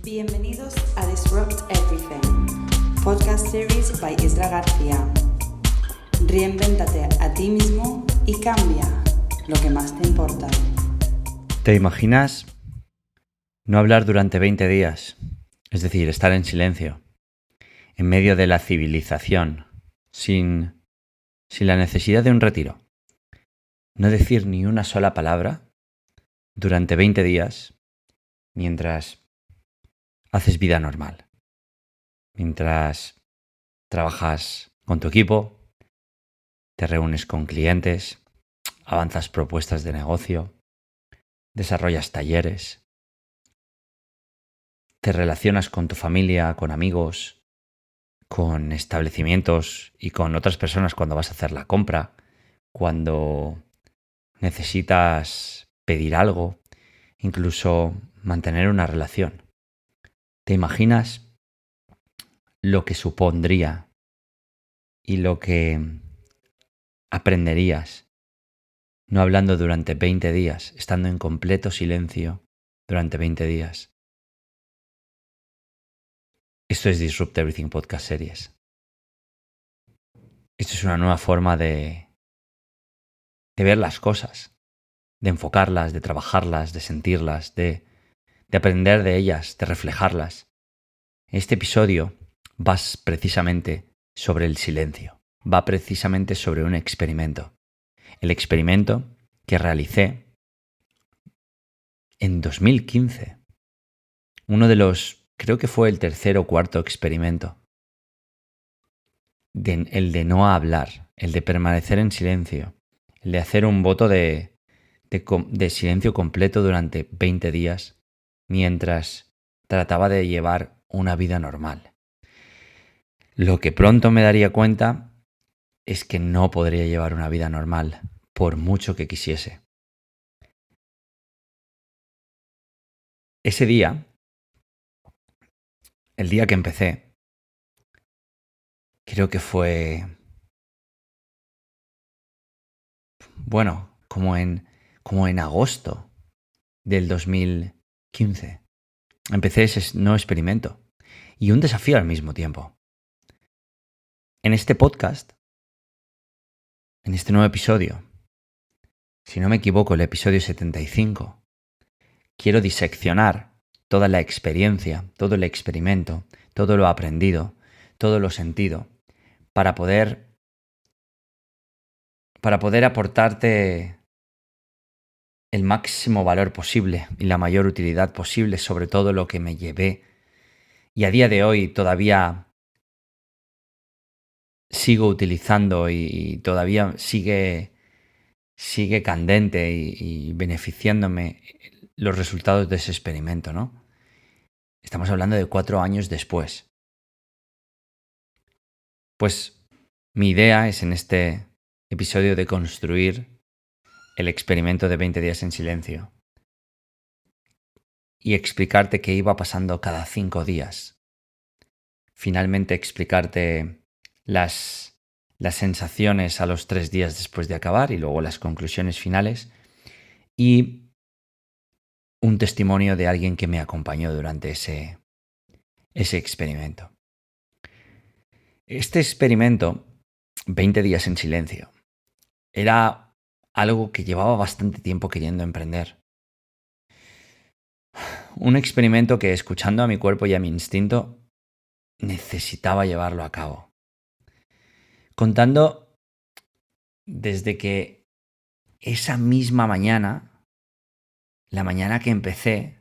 Bienvenidos a Disrupt Everything, podcast series by Isra García. Reinvéntate a ti mismo y cambia lo que más te importa. ¿Te imaginas no hablar durante 20 días? Es decir, estar en silencio, en medio de la civilización, sin la necesidad de un retiro. No decir ni una sola palabra durante 20 días mientras haces vida normal. Mientras trabajas con tu equipo, te reúnes con clientes, avanzas propuestas de negocio, desarrollas talleres, te relacionas con tu familia, con amigos, con establecimientos y con otras personas cuando vas a hacer la compra, cuando necesitas pedir algo, incluso mantener una relación. ¿Te imaginas lo que supondría y lo que aprenderías no hablando durante 20 días, estando en completo silencio durante 20 días? Esto es Disrupt Everything Podcast Series. Esto es una nueva forma de ver las cosas, de enfocarlas, de trabajarlas, de sentirlas, de aprender de ellas, de reflejarlas. Este episodio va precisamente sobre el silencio, va precisamente sobre un experimento. El experimento que realicé en 2015. Creo que fue el tercer o cuarto experimento. El de no hablar, el de permanecer en silencio, el de hacer un voto de silencio completo durante 20 días mientras trataba de llevar una vida normal. Lo que pronto me daría cuenta es que no podría llevar una vida normal, por mucho que quisiese. Ese día, el día que empecé, creo que fue, como en agosto del 2015. Empecé ese nuevo experimento y un desafío al mismo tiempo. En este podcast, en este nuevo episodio, si no me equivoco, el episodio 75, quiero diseccionar toda la experiencia, todo el experimento, todo lo aprendido, todo lo sentido, para poder aportarte el máximo valor posible y la mayor utilidad posible sobre todo lo que me llevé. Y a día de hoy todavía sigo utilizando y todavía sigue candente y beneficiándome los resultados de ese experimento, ¿no? Estamos hablando de 4 años después. Pues mi idea es en este episodio de construir el experimento de 20 días en silencio y explicarte qué iba pasando cada 5 días. Finalmente explicarte las sensaciones a los 3 días después de acabar y luego las conclusiones finales y un testimonio de alguien que me acompañó durante ese experimento. Este experimento, 20 días en silencio, era algo que llevaba bastante tiempo queriendo emprender. Un experimento que, escuchando a mi cuerpo y a mi instinto, necesitaba llevarlo a cabo. Contando desde que esa misma mañana, la mañana que empecé,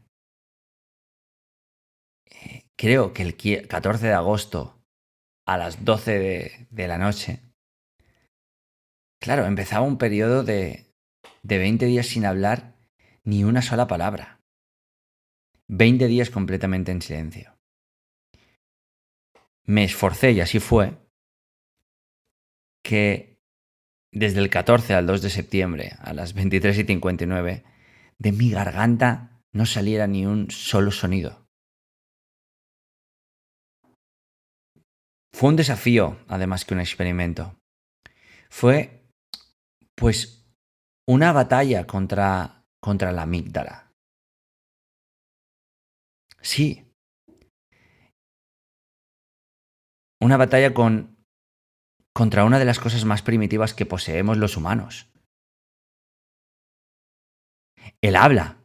creo que el 14 de agosto a las 12 de la noche, claro, empezaba un periodo de 20 días sin hablar ni una sola palabra. 20 días completamente en silencio. Me esforcé, y así fue, que desde el 14 al 2 de septiembre, a las 23:59, de mi garganta no saliera ni un solo sonido. Fue un desafío, además que un experimento. Fue, pues, una batalla contra la amígdala. Sí, una batalla contra una de las cosas más primitivas que poseemos los humanos. El habla.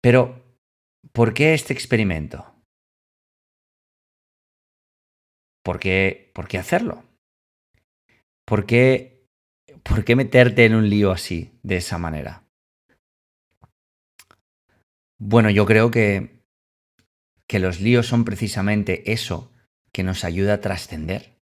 Pero, ¿por qué este experimento? ¿Por qué hacerlo? ¿Por qué meterte en un lío así, de esa manera? Bueno, yo creo que los líos son precisamente eso que nos ayuda a trascender.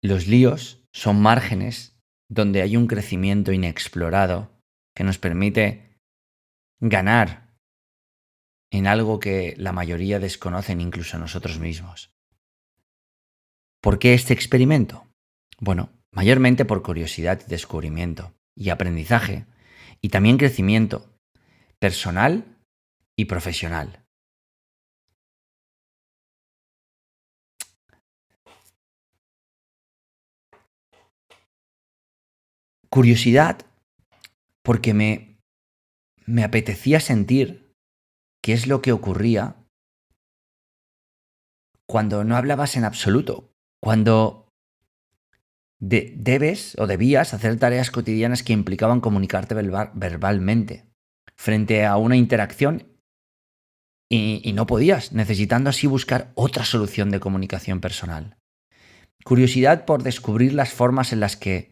Los líos son márgenes donde hay un crecimiento inexplorado que nos permite ganar en algo que la mayoría desconocen, incluso nosotros mismos. ¿Por qué este experimento? Bueno, mayormente por curiosidad y descubrimiento, y aprendizaje, y también crecimiento personal y profesional. Curiosidad porque me apetecía sentir qué es lo que ocurría cuando no hablabas en absoluto, cuando debes o debías hacer tareas cotidianas que implicaban comunicarte verbalmente frente a una interacción y no podías, necesitando así buscar otra solución de comunicación personal. Curiosidad por descubrir las formas en las que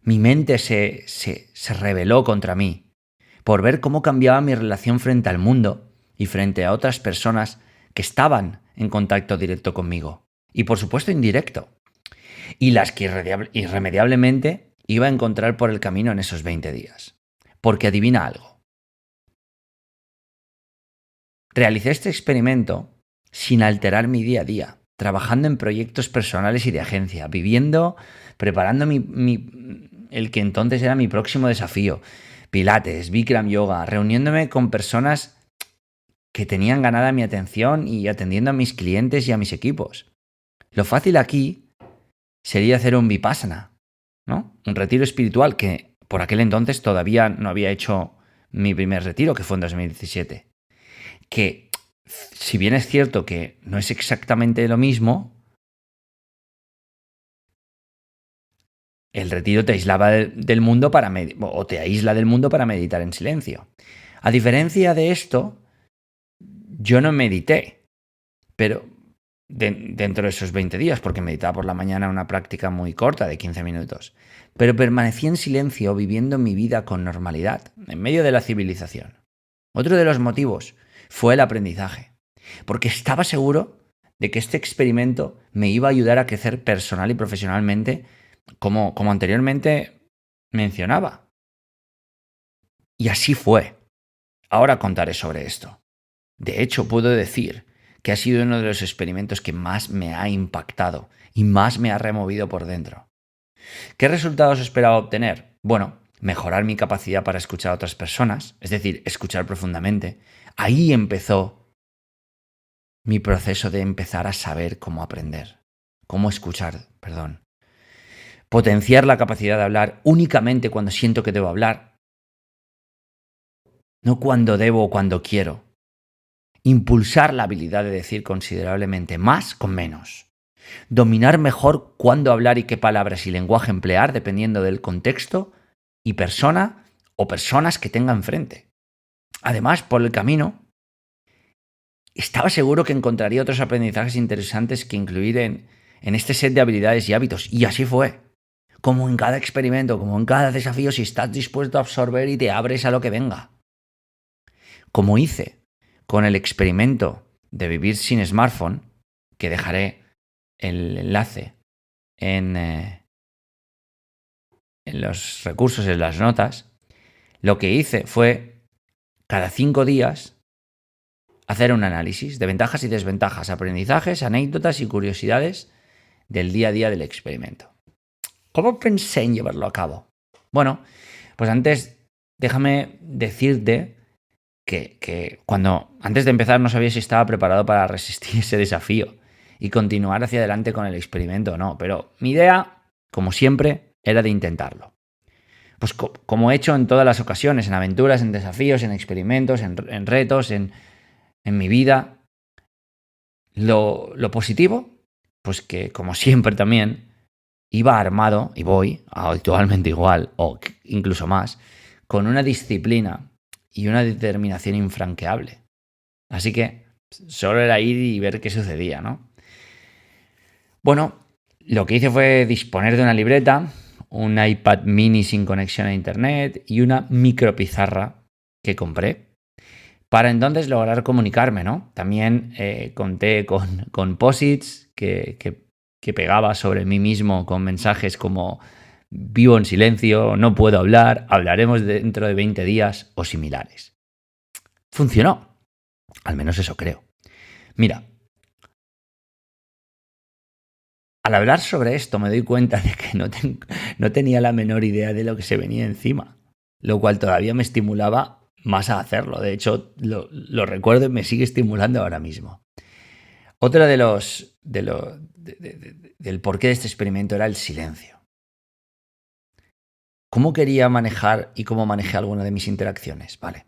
mi mente se rebeló contra mí, por ver cómo cambiaba mi relación frente al mundo y frente a otras personas que estaban en contacto directo conmigo, y por supuesto indirecto, y las que irremediablemente iba a encontrar por el camino en esos 20 días. Porque adivina algo. Realicé este experimento sin alterar mi día a día, trabajando en proyectos personales y de agencia, viviendo, preparando el que entonces era mi próximo desafío, Pilates, Bikram Yoga, reuniéndome con personas que tenían ganada mi atención y atendiendo a mis clientes y a mis equipos. Lo fácil aquí sería hacer un Vipassana, ¿no? Un retiro espiritual que por aquel entonces todavía no había hecho mi primer retiro, que fue en 2017. Que, si bien es cierto que no es exactamente lo mismo, el retiro te aislaba del mundo o te aísla del mundo para meditar en silencio. A diferencia de esto, yo no medité, pero dentro de esos 20 días, porque meditaba por la mañana una práctica muy corta de 15 minutos, pero permanecí en silencio viviendo mi vida con normalidad, en medio de la civilización. Otro de los motivos fue el aprendizaje, porque estaba seguro de que este experimento me iba a ayudar a crecer personal y profesionalmente, como anteriormente mencionaba. Y así fue. Ahora contaré sobre esto. De hecho, puedo decir que ha sido uno de los experimentos que más me ha impactado y más me ha removido por dentro. ¿Qué resultados esperaba obtener? Bueno, mejorar mi capacidad para escuchar a otras personas, es decir, escuchar profundamente. Ahí empezó mi proceso de empezar a saber cómo aprender, cómo escuchar, Potenciar la capacidad de hablar únicamente cuando siento que debo hablar, no cuando debo o cuando quiero. Impulsar la habilidad de decir considerablemente más con menos. Dominar mejor cuándo hablar y qué palabras y lenguaje emplear dependiendo del contexto y persona o personas que tenga enfrente. Además, por el camino, estaba seguro que encontraría otros aprendizajes interesantes que incluir en este set de habilidades y hábitos. Y así fue. Como en cada experimento, como en cada desafío, si estás dispuesto a absorber y te abres a lo que venga. Como hice con el experimento de vivir sin smartphone, que dejaré el enlace en los recursos, en las notas, lo que hice fue cada 5 días hacer un análisis de ventajas y desventajas, aprendizajes, anécdotas y curiosidades del día a día del experimento. ¿Cómo pensé en llevarlo a cabo? Bueno, pues antes déjame decirte que antes de empezar no sabía si estaba preparado para resistir ese desafío y continuar hacia adelante con el experimento o no, pero mi idea, como siempre, era de intentarlo. Pues como he hecho en todas las ocasiones, en aventuras, en desafíos, en experimentos, en retos, en en mi vida. Lo positivo, pues que como siempre también iba armado, y voy actualmente igual, o incluso más, con una disciplina y una determinación infranqueable. Así que solo era ir y ver qué sucedía, ¿no? Bueno, lo que hice fue disponer de una libreta, un iPad mini sin conexión a internet y una micropizarra que compré para entonces lograr comunicarme, ¿no? También conté con posits que pegaba sobre mí mismo con mensajes como vivo en silencio, no puedo hablar, hablaremos dentro de 20 días o similares. Funcionó, al menos eso creo. Mira, al hablar sobre esto me doy cuenta de que no tenía la menor idea de lo que se venía encima, lo cual todavía me estimulaba más a hacerlo. De hecho, lo recuerdo y me sigue estimulando ahora mismo. Otro del porqué de este experimento era el silencio. ¿Cómo quería manejar y cómo manejé alguna de mis interacciones? Vale.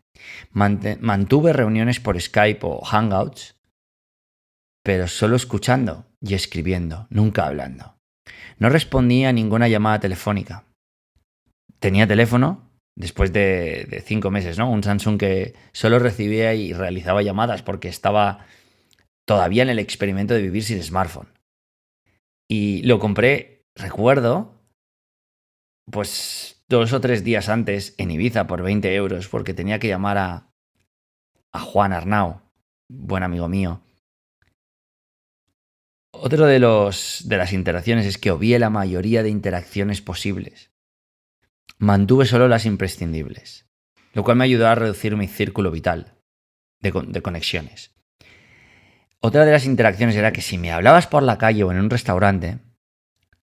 Mantuve reuniones por Skype o Hangouts, pero solo escuchando y escribiendo, nunca hablando. No respondía a ninguna llamada telefónica. Tenía teléfono después de 5 meses, ¿no? Un Samsung que solo recibía y realizaba llamadas porque estaba todavía en el experimento de vivir sin smartphone. Y lo compré, recuerdo, pues 2 o 3 días antes en Ibiza por 20 euros porque tenía que llamar a Juan Arnau, buen amigo mío. Otro de las interacciones es que obvié la mayoría de interacciones posibles. Mantuve solo las imprescindibles, lo cual me ayudó a reducir mi círculo vital de conexiones. Otra de las interacciones era que si me hablabas por la calle o en un restaurante,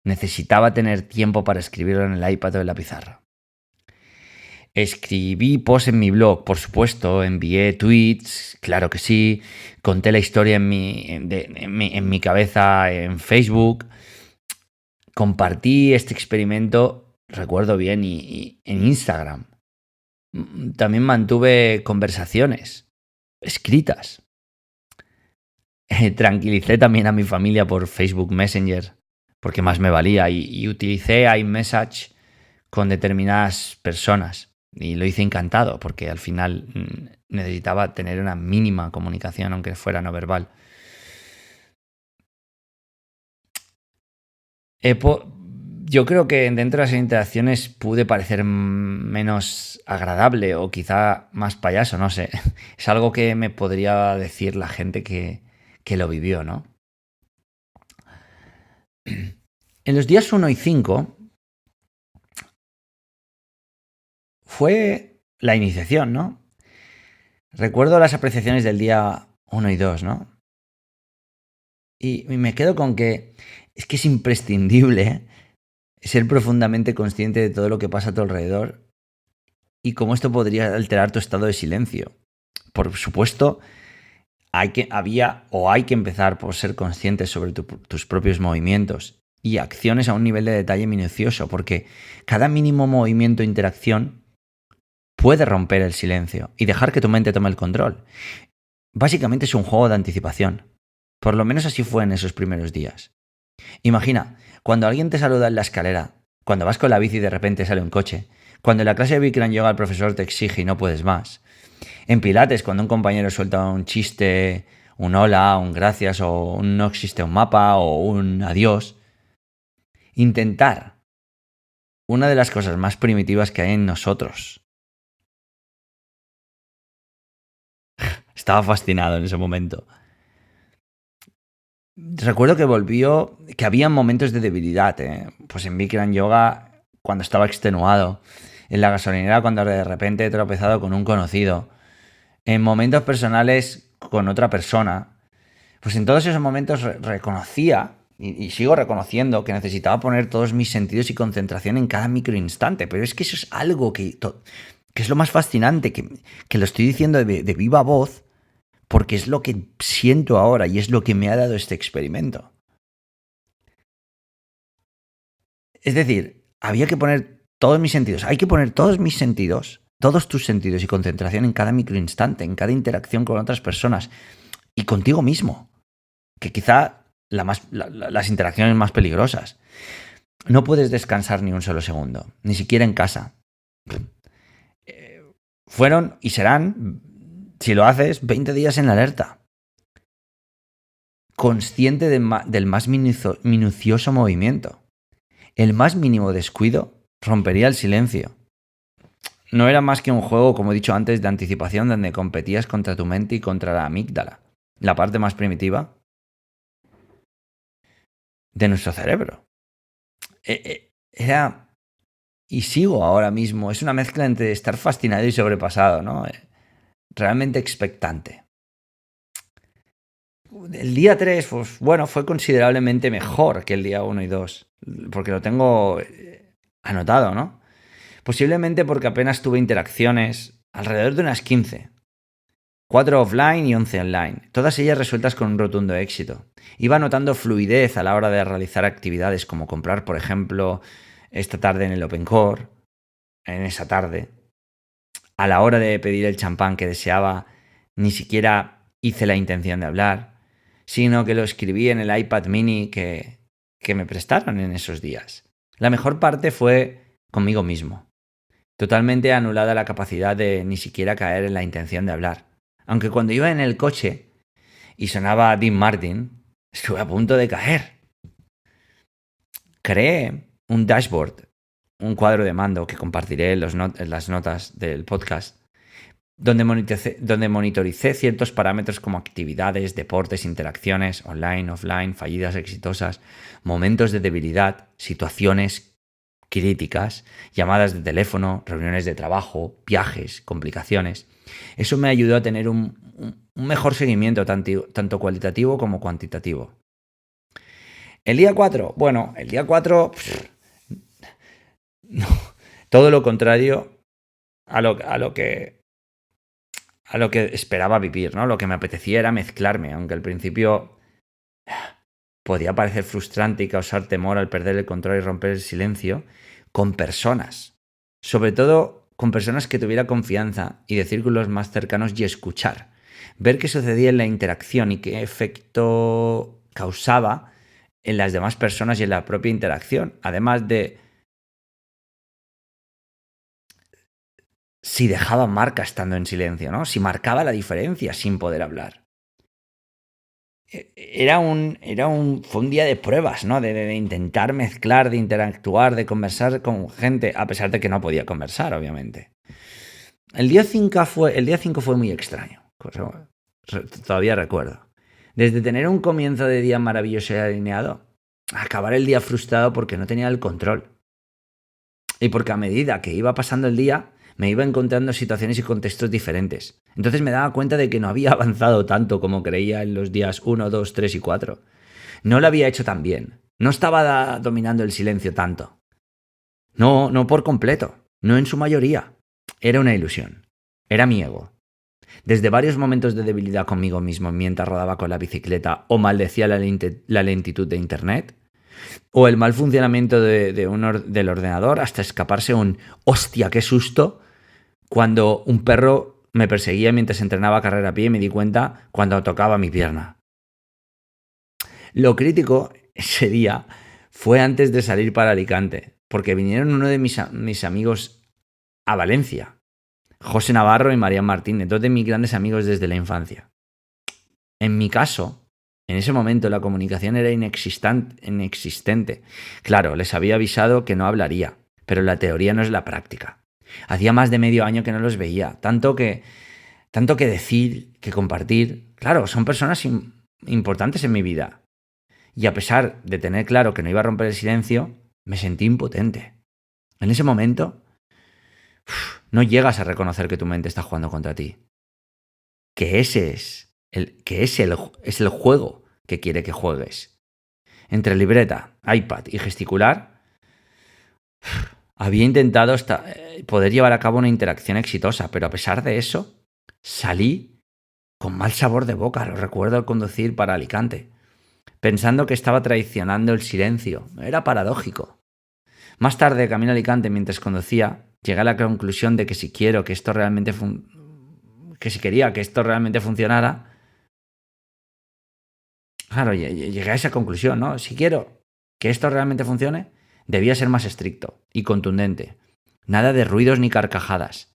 necesitaba tener tiempo para escribirlo en el iPad o en la pizarra. Escribí posts en mi blog, por supuesto, envié tweets, claro que sí, conté la historia en mi cabeza en Facebook, compartí este experimento, recuerdo bien, y en Instagram. También mantuve conversaciones escritas. Tranquilicé también a mi familia por Facebook Messenger, porque más me valía, y utilicé iMessage con determinadas personas. Y lo hice encantado, porque al final necesitaba tener una mínima comunicación, aunque fuera no verbal. Yo creo que dentro de las interacciones pude parecer menos agradable o quizá más payaso, no sé. Es algo que me podría decir la gente que lo vivió, ¿no? En los días 1 y 5 fue la iniciación, ¿no? Recuerdo las apreciaciones del día 1 y 2, ¿no? Y me quedo con que es imprescindible ser profundamente consciente de todo lo que pasa a tu alrededor y cómo esto podría alterar tu estado de silencio. Por supuesto, hay que empezar por ser conscientes sobre tus propios movimientos y acciones a un nivel de detalle minucioso, porque cada mínimo movimiento o interacción puede romper el silencio y dejar que tu mente tome el control. Básicamente es un juego de anticipación. Por lo menos así fue en esos primeros días. Imagina, cuando alguien te saluda en la escalera, cuando vas con la bici y de repente sale un coche, cuando en la clase de Bikram yoga el profesor te exige y no puedes más, en Pilates cuando un compañero suelta un chiste, un hola, un gracias o un no existe un mapa o un adiós, intentar una de las cosas más primitivas que hay en nosotros. Estaba fascinado en ese momento. Recuerdo que había momentos de debilidad, pues en Bikram Yoga cuando estaba extenuado, en la gasolinera cuando de repente he tropezado con un conocido, en momentos personales con otra persona. Pues en todos esos momentos reconocía y sigo reconociendo que necesitaba poner todos mis sentidos y concentración en cada microinstante, pero es que eso es algo que es lo más fascinante, que lo estoy diciendo de viva voz, porque es lo que siento ahora y es lo que me ha dado este experimento. Es decir, había que poner todos mis sentidos, hay que poner todos mis sentidos, todos tus sentidos y concentración en cada microinstante, en cada interacción con otras personas y contigo mismo, que quizá las interacciones más peligrosas. No puedes descansar ni un solo segundo, ni siquiera en casa. Fueron y serán, si lo haces, 20 días en la alerta. Consciente del más minucioso movimiento. El más mínimo descuido rompería el silencio. No era más que un juego, como he dicho antes, de anticipación donde competías contra tu mente y contra la amígdala, la parte más primitiva de nuestro cerebro. Era, y sigo ahora mismo, es una mezcla entre estar fascinado y sobrepasado, ¿no? Realmente expectante. El día 3, pues bueno, fue considerablemente mejor que el día 1 y 2, porque lo tengo anotado, ¿no? Posiblemente porque apenas tuve interacciones, alrededor de unas 15. 4 offline y 11 online, todas ellas resueltas con un rotundo éxito. Iba notando fluidez a la hora de realizar actividades como comprar, por ejemplo, esta tarde en el Open Core, en esa tarde. A la hora de pedir el champán que deseaba, ni siquiera hice la intención de hablar, sino que lo escribí en el iPad mini que me prestaron en esos días. La mejor parte fue conmigo mismo. Totalmente anulada la capacidad de ni siquiera caer en la intención de hablar. Aunque cuando iba en el coche y sonaba Dean Martin, estuve a punto de caer. Creé un dashboard, un cuadro de mando que compartiré en las notas del podcast, donde monitoricé ciertos parámetros como actividades, deportes, interacciones, online, offline, fallidas exitosas, momentos de debilidad, situaciones críticas, llamadas de teléfono, reuniones de trabajo, viajes, complicaciones. Eso me ayudó a tener un mejor seguimiento, tanto cualitativo como cuantitativo. El día 4, bueno, el día 4, no, todo lo contrario a lo que esperaba vivir, ¿no? Lo que me apetecía era mezclarme, aunque al principio podía parecer frustrante y causar temor al perder el control y romper el silencio, con personas. Sobre todo con personas que tuviera confianza y de círculos más cercanos y escuchar. Ver qué sucedía en la interacción y qué efecto causaba en las demás personas y en la propia interacción. Además de si dejaba marca estando en silencio, ¿no? Si marcaba la diferencia sin poder hablar. Fue un día de pruebas, ¿no? De intentar mezclar, de interactuar, de conversar con gente, a pesar de que no podía conversar, obviamente. El día 5 fue muy extraño, todavía recuerdo. Desde tener un comienzo de día maravilloso y alineado, a acabar el día frustrado porque no tenía el control. Y porque a medida que iba pasando el día, me iba encontrando situaciones y contextos diferentes. Entonces me daba cuenta de que no había avanzado tanto como creía en los días 1, 2, 3 y 4. No lo había hecho tan bien. No estaba dominando el silencio tanto. No por completo. No en su mayoría. Era una ilusión. Era mi ego. Desde varios momentos de debilidad conmigo mismo mientras rodaba con la bicicleta o maldecía la lentitud de internet, o el mal funcionamiento del ordenador, hasta escaparse un ¡hostia, qué susto! Cuando un perro me perseguía mientras entrenaba carrera a pie y me di cuenta cuando tocaba mi pierna. Lo crítico ese día fue antes de salir para Alicante, porque vinieron uno de mis amigos a Valencia, José Navarro y Marián Martínez, dos de mis grandes amigos desde la infancia. En mi caso, en ese momento la comunicación era inexistente. Claro, les había avisado que no hablaría, pero la teoría no es la práctica. Hacía más de medio año que no los veía, tanto que decir, que compartir. Claro, son personas importantes en mi vida. Y a pesar de tener claro que no iba a romper el silencio, me sentí impotente. En ese momento, no llegas a reconocer que tu mente está jugando contra ti. Que ese es el juego que quiere que juegues. Entre libreta, iPad y gesticular, había intentado poder llevar a cabo una interacción exitosa, pero a pesar de eso, salí con mal sabor de boca, lo recuerdo al conducir para Alicante, pensando que estaba traicionando el silencio. Era paradójico. Más tarde, camino a Alicante, mientras conducía, llegué a la conclusión de que si quiero que esto realmente que si quería que esto realmente funcionara, claro, llegué a esa conclusión, ¿no? Si quiero que esto realmente funcione, debía ser más estricto y contundente. Nada de ruidos ni carcajadas.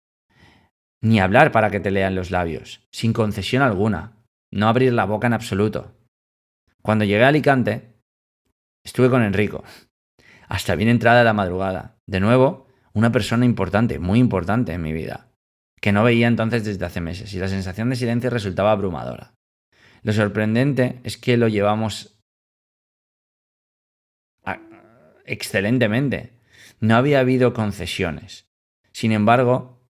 Ni hablar para que te lean los labios, sin concesión alguna. No abrir la boca en absoluto. Cuando llegué a Alicante, estuve con Enrico, hasta bien entrada la madrugada. De nuevo, una persona importante, muy importante en mi vida, que no veía entonces desde hace meses, y la sensación de silencio resultaba abrumadora. Lo sorprendente es que lo llevamos excelentemente. No había habido concesiones. Sin embargo,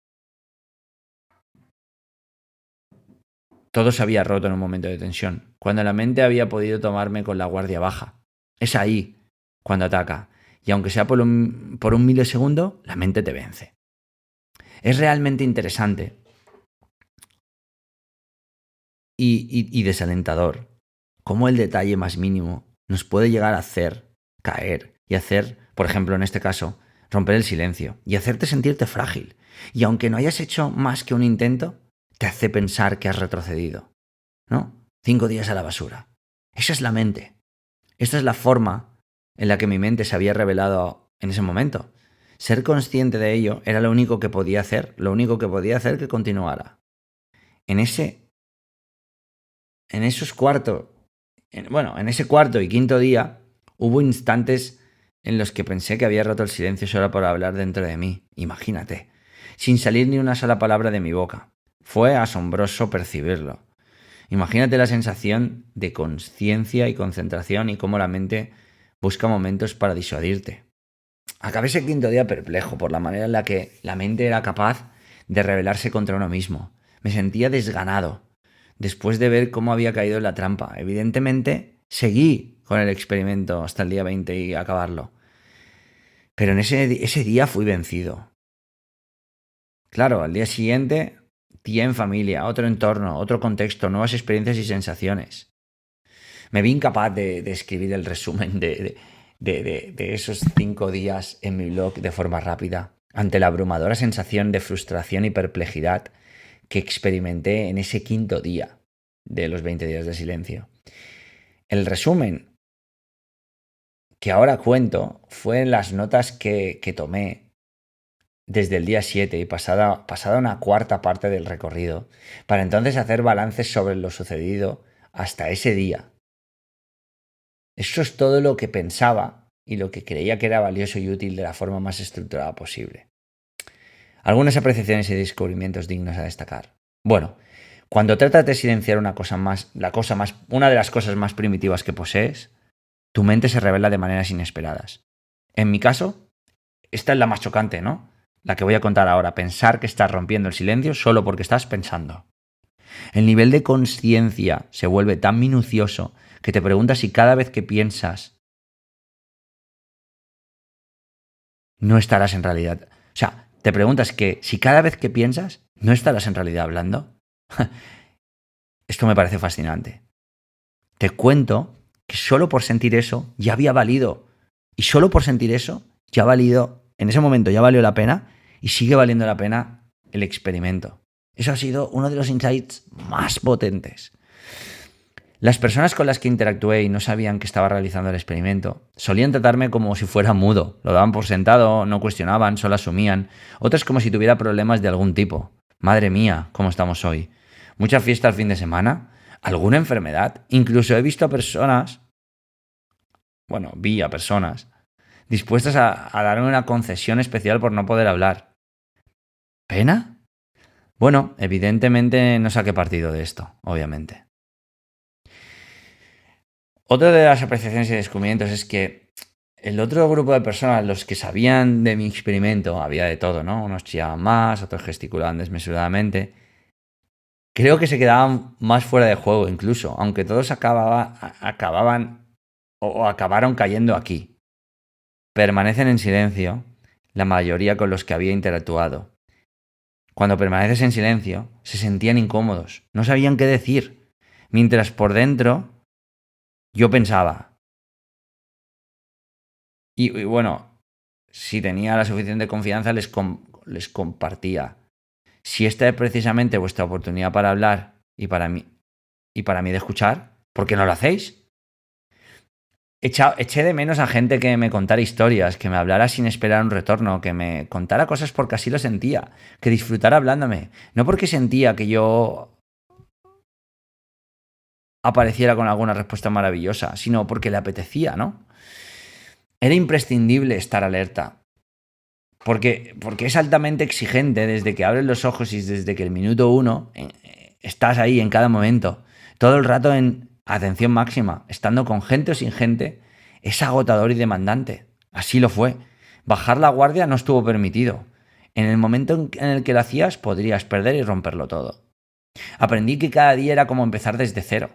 todo se había roto en un momento de tensión, cuando la mente había podido tomarme con la guardia baja. Es ahí cuando ataca, y aunque sea por un milisegundo, la mente te vence. Es realmente interesante y desalentador cómo el detalle más mínimo nos puede llegar a hacer caer y hacer, por ejemplo, en este caso, romper el silencio y hacerte sentirte frágil. Y aunque no hayas hecho más que un intento, te hace pensar que has retrocedido, ¿no? 5 días a la basura. Esa es la mente. Esta es la forma en la que mi mente se había revelado en ese momento. Ser consciente de ello era lo único que podía hacer, que continuara. En ese cuarto y quinto día, hubo instantes en los que pensé que había roto el silencio solo por hablar dentro de mí. Imagínate, sin salir ni una sola palabra de mi boca. Fue asombroso percibirlo. Imagínate la sensación de conciencia y concentración y cómo la mente busca momentos para disuadirte. Acabé ese quinto día perplejo por la manera en la que la mente era capaz de rebelarse contra uno mismo. Me sentía desganado después de ver cómo había caído en la trampa. Evidentemente, seguí con el experimento hasta el día 20 y acabarlo. Pero en ese día fui vencido. Claro, al día siguiente, día en familia, otro entorno, otro contexto, nuevas experiencias y sensaciones. Me vi incapaz de escribir el resumen de esos 5 días en mi blog de forma rápida, ante la abrumadora sensación de frustración y perplejidad que experimenté en ese quinto día de los 20 días de silencio. El resumen que ahora cuento fue en las notas que tomé desde el día 7 y pasada una cuarta parte del recorrido, para entonces hacer balances sobre lo sucedido hasta ese día. Eso es todo lo que pensaba y lo que creía que era valioso y útil de la forma más estructurada posible. Algunas apreciaciones y descubrimientos dignos a destacar. Bueno, cuando tratas de silenciar una de las cosas más primitivas que posees, tu mente se revela de maneras inesperadas. En mi caso, esta es la más chocante, ¿no? La que voy a contar ahora, pensar que estás rompiendo el silencio solo porque estás pensando. El nivel de conciencia se vuelve tan minucioso que te preguntas si cada vez que piensas no estarás en realidad. O sea, te preguntas que si cada vez que piensas no estarás en realidad hablando. Esto me parece fascinante. Te cuento que solo por sentir eso ya había valido. Y solo por sentir eso ya ha valido, en ese momento ya valió la pena y sigue valiendo la pena el experimento. Eso ha sido uno de los insights más potentes. Las personas con las que interactué y no sabían que estaba realizando el experimento solían tratarme como si fuera mudo. Lo daban por sentado, no cuestionaban, solo asumían. Otras como si tuviera problemas de algún tipo. Madre mía, ¿cómo estamos hoy? Mucha fiesta al fin de semana, alguna enfermedad. Incluso he visto a personas, vi a personas dispuestas a darme una concesión especial por no poder hablar. ¿Pena? Bueno, evidentemente no saqué partido de esto, obviamente. Otra de las apreciaciones y descubrimientos es que el otro grupo de personas, los que sabían de mi experimento, había de todo, ¿no? Unos chillaban más, otros gesticulaban desmesuradamente. Creo que se quedaban más fuera de juego incluso, aunque todos acabaron cayendo aquí. Permanecen en silencio la mayoría con los que había interactuado. Cuando permaneces en silencio, se sentían incómodos, no sabían qué decir, mientras por dentro yo pensaba. Y bueno, si tenía la suficiente confianza, les compartía. Si esta es precisamente vuestra oportunidad para hablar y para mí de escuchar, ¿por qué no lo hacéis? Eché de menos a gente que me contara historias, que me hablara sin esperar un retorno, que me contara cosas porque así lo sentía, que disfrutara hablándome, no porque sentía que yo apareciera con alguna respuesta maravillosa, sino porque le apetecía, ¿no? Era imprescindible estar alerta, porque es altamente exigente desde que abres los ojos y desde que el minuto 1 estás ahí en cada momento, todo el rato en atención máxima, estando con gente o sin gente, es agotador y demandante. Así lo fue. Bajar la guardia no estuvo permitido. En el momento en el que lo hacías, podrías perder y romperlo todo. Aprendí que cada día era como empezar desde cero.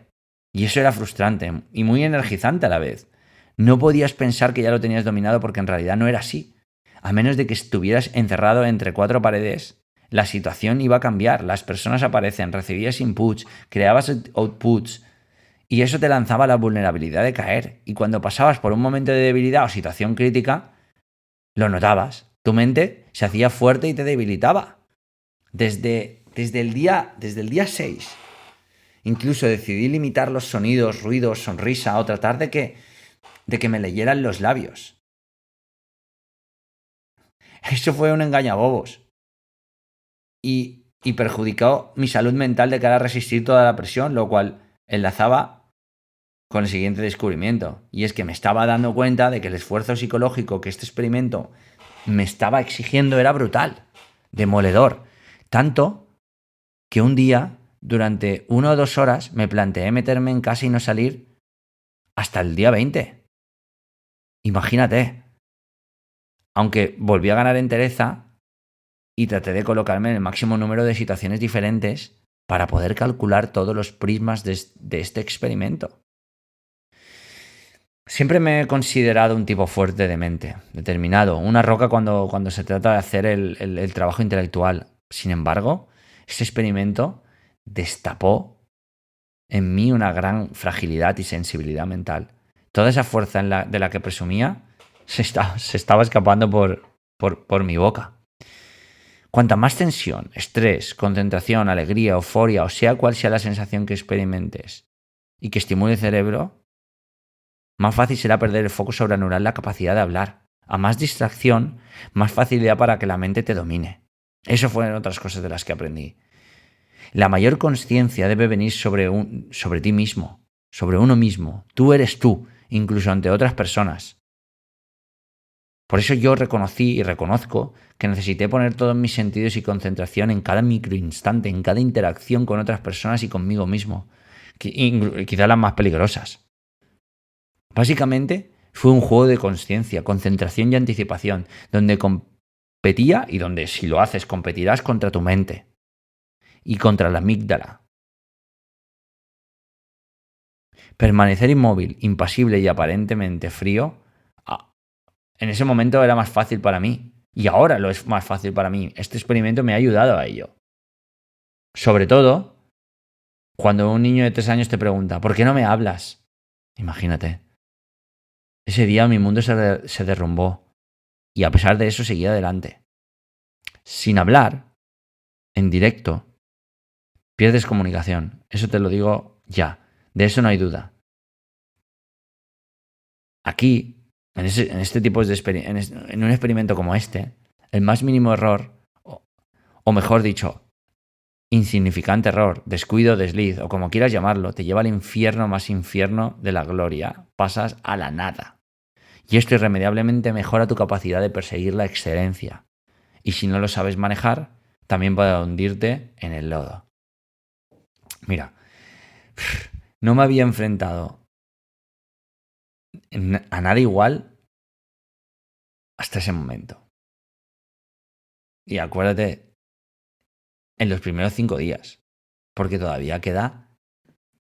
Y eso era frustrante y muy energizante a la vez. No podías pensar que ya lo tenías dominado porque en realidad no era así. A menos de que estuvieras encerrado entre 4 paredes, la situación iba a cambiar. Las personas aparecen, recibías inputs, creabas outputs y eso te lanzaba la vulnerabilidad de caer. Y cuando pasabas por un momento de debilidad o situación crítica, lo notabas. Tu mente se hacía fuerte y te debilitaba. Desde el día 6. Incluso decidí limitar los sonidos, ruidos, sonrisa o tratar de que me leyeran los labios. Eso fue un engañabobos. Y perjudicó mi salud mental de cara a resistir toda la presión, lo cual enlazaba con el siguiente descubrimiento. Y es que me estaba dando cuenta de que el esfuerzo psicológico que este experimento me estaba exigiendo era brutal, demoledor. Tanto que un día, durante 1 o 2 horas, me planteé meterme en casa y no salir hasta el día 20. Imagínate. Aunque volví a ganar entereza y traté de colocarme en el máximo número de situaciones diferentes para poder calcular todos los prismas de este experimento. Siempre me he considerado un tipo fuerte de mente, determinado, una roca cuando se trata de hacer el trabajo intelectual. Sin embargo, este experimento destapó en mí una gran fragilidad y sensibilidad mental. Toda esa fuerza de la que presumía se estaba escapando por mi boca. Cuanta más tensión, estrés, concentración, alegría, euforia o sea cual sea la sensación que experimentes y que estimule el cerebro, más fácil será perder el foco sobre anular la capacidad de hablar. A más distracción, más facilidad para que la mente te domine. Eso fueron otras cosas de las que aprendí. La mayor conciencia debe venir sobre ti mismo, sobre uno mismo. Tú eres tú, incluso ante otras personas. Por eso yo reconocí y reconozco que necesité poner todos mis sentidos y concentración en cada microinstante, en cada interacción con otras personas y conmigo mismo, quizás las más peligrosas. Básicamente fue un juego de conciencia, concentración y anticipación, donde competía y donde si lo haces competirás contra tu mente y contra la amígdala. Permanecer inmóvil, impasible y aparentemente frío, en ese momento era más fácil para mí. Y ahora lo es más fácil para mí. Este experimento me ha ayudado a ello. Sobre todo, cuando un niño de 3 años te pregunta, ¿por qué no me hablas? Imagínate. Ese día mi mundo se derrumbó. Y a pesar de eso seguí adelante. Sin hablar, en directo, pierdes comunicación. Eso te lo digo ya. De eso no hay duda. Aquí, en este tipo de en un experimento como este, el más mínimo error, o mejor dicho, insignificante error, descuido, desliz, o como quieras llamarlo, te lleva al infierno más infierno de la gloria. Pasas a la nada. Y esto irremediablemente mejora tu capacidad de perseguir la excelencia. Y si no lo sabes manejar, también puede hundirte en el lodo. Mira, no me había enfrentado a nada igual hasta ese momento. Y acuérdate, en los primeros 5 días, porque todavía queda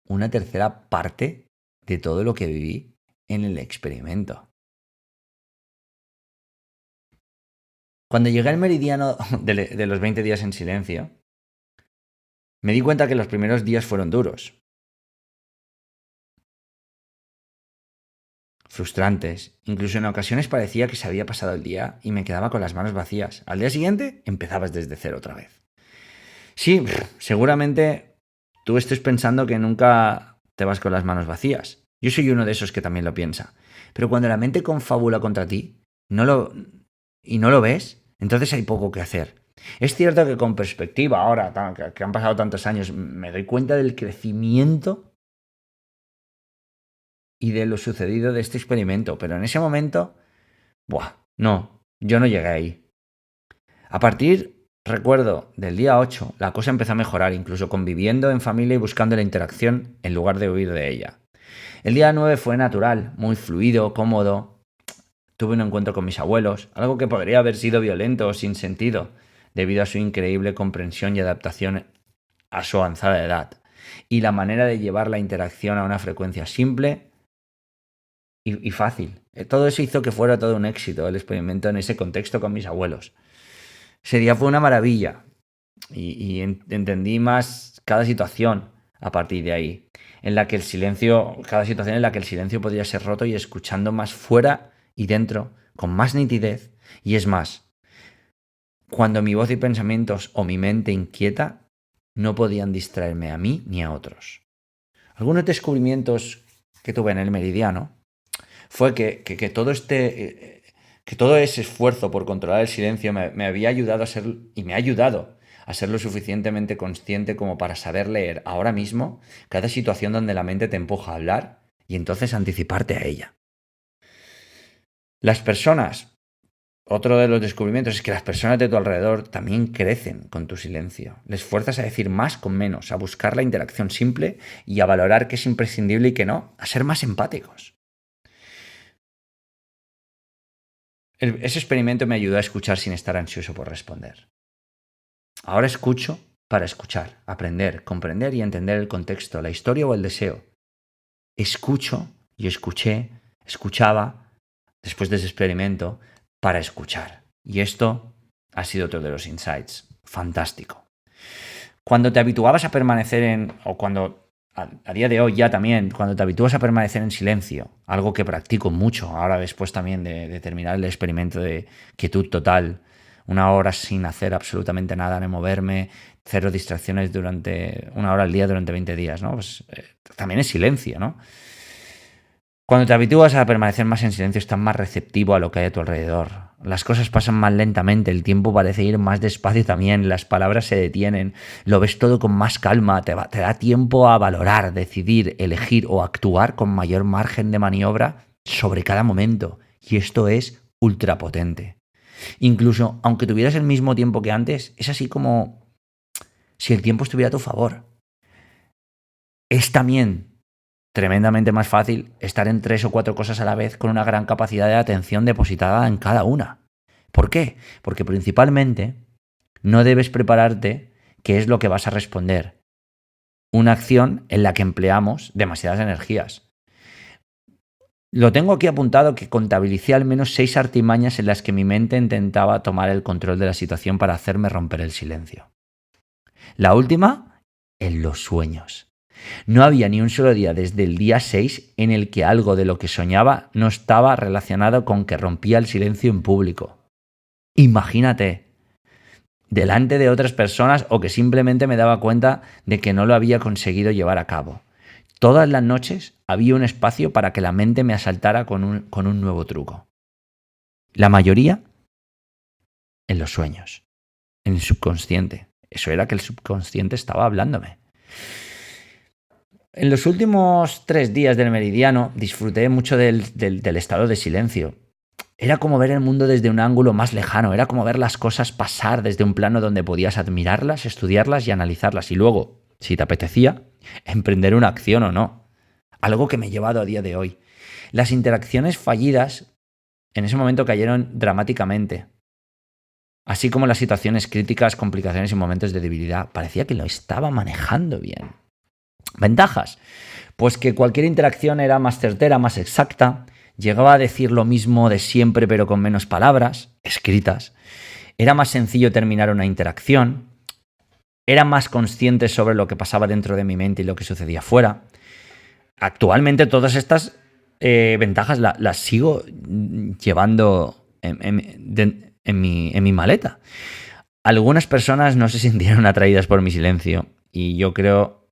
una tercera parte de todo lo que viví en el experimento. Cuando llegué al meridiano de los 20 días en silencio, me di cuenta que los primeros días fueron duros. frustrantes. Incluso en ocasiones parecía que se había pasado el día y me quedaba con las manos vacías. Al día siguiente empezabas desde cero otra vez. Sí, seguramente tú estés pensando que nunca te vas con las manos vacías. Yo soy uno de esos que también lo piensa. Pero cuando la mente confabula contra ti y no lo ves, entonces hay poco que hacer. Es cierto que con perspectiva, ahora que han pasado tantos años, me doy cuenta del crecimiento y de lo sucedido de este experimento. Pero en ese momento, yo no llegué ahí. A partir, recuerdo, del día 8, la cosa empezó a mejorar, incluso conviviendo en familia y buscando la interacción en lugar de huir de ella. El día 9 fue natural, muy fluido, cómodo. Tuve un encuentro con mis abuelos, algo que podría haber sido violento o sin sentido, debido a su increíble comprensión y adaptación a su avanzada edad, y la manera de llevar la interacción a una frecuencia simple y fácil. Todo eso hizo que fuera todo un éxito el experimento en ese contexto con mis abuelos. Ese día fue una maravilla y entendí más cada situación a partir de ahí, cada situación en la que el silencio podía ser roto y escuchando más fuera y dentro, con más nitidez. Y es más, cuando mi voz y pensamientos o mi mente inquieta no podían distraerme a mí ni a otros. Algunos descubrimientos que tuve en el meridiano fue que todo ese esfuerzo por controlar el silencio me había ayudado a ser, y me ha ayudado a ser lo suficientemente consciente como para saber leer ahora mismo cada situación donde la mente te empuja a hablar y entonces anticiparte a ella. Otro de los descubrimientos es que las personas de tu alrededor también crecen con tu silencio. Les fuerzas a decir más con menos, a buscar la interacción simple y a valorar qué es imprescindible y qué no, a ser más empáticos. Ese experimento me ayudó a escuchar sin estar ansioso por responder. Ahora escucho para escuchar, aprender, comprender y entender el contexto, la historia o el deseo. Escuchaba, después de ese experimento, para escuchar. Y esto ha sido otro de los insights. Fantástico. Cuando te habituabas a permanecer a día de hoy ya también, cuando te habitúas a permanecer en silencio, algo que practico mucho, ahora después también de terminar el experimento de quietud total, 1 hora sin hacer absolutamente nada, no moverme, 0 distracciones durante 1 hora al día durante 20 días, ¿no? Pues también es silencio, ¿no? Cuando te habitúas a permanecer más en silencio, estás más receptivo a lo que hay a tu alrededor. Las cosas pasan más lentamente, el tiempo parece ir más despacio también, las palabras se detienen, lo ves todo con más calma, te da tiempo a valorar, decidir, elegir o actuar con mayor margen de maniobra sobre cada momento. Y esto es ultrapotente. Incluso, aunque tuvieras el mismo tiempo que antes, es así como si el tiempo estuviera a tu favor. Es también tremendamente más fácil estar en 3 o 4 cosas a la vez con una gran capacidad de atención depositada en cada una. ¿Por qué? Porque principalmente no debes prepararte qué es lo que vas a responder. Una acción en la que empleamos demasiadas energías. Lo tengo aquí apuntado que contabilicé al menos 6 artimañas en las que mi mente intentaba tomar el control de la situación para hacerme romper el silencio. La última, en los sueños. No había ni un solo día desde el día 6 en el que algo de lo que soñaba no estaba relacionado con que rompía el silencio en público. Imagínate, delante de otras personas o que simplemente me daba cuenta de que no lo había conseguido llevar a cabo. Todas las noches había un espacio para que la mente me asaltara con un nuevo truco. La mayoría en los sueños, en el subconsciente. Eso era que el subconsciente estaba hablándome. En los últimos 3 días del meridiano disfruté mucho del estado de silencio. Era como ver el mundo desde un ángulo más lejano, era como ver las cosas pasar desde un plano donde podías admirarlas, estudiarlas y analizarlas y luego, si te apetecía, emprender una acción o no. Algo que me he llevado a día de hoy. Las interacciones fallidas en ese momento cayeron dramáticamente. Así como las situaciones críticas, complicaciones y momentos de debilidad. Parecía que lo estaba manejando bien. ¿Ventajas? Pues que cualquier interacción era más certera, más exacta. Llegaba a decir lo mismo de siempre pero con menos palabras escritas. Era más sencillo terminar una interacción. Era más consciente sobre lo que pasaba dentro de mi mente y lo que sucedía fuera. Actualmente todas estas ventajas las sigo llevando en mi maleta. Algunas personas no se sintieron atraídas por mi silencio y yo creo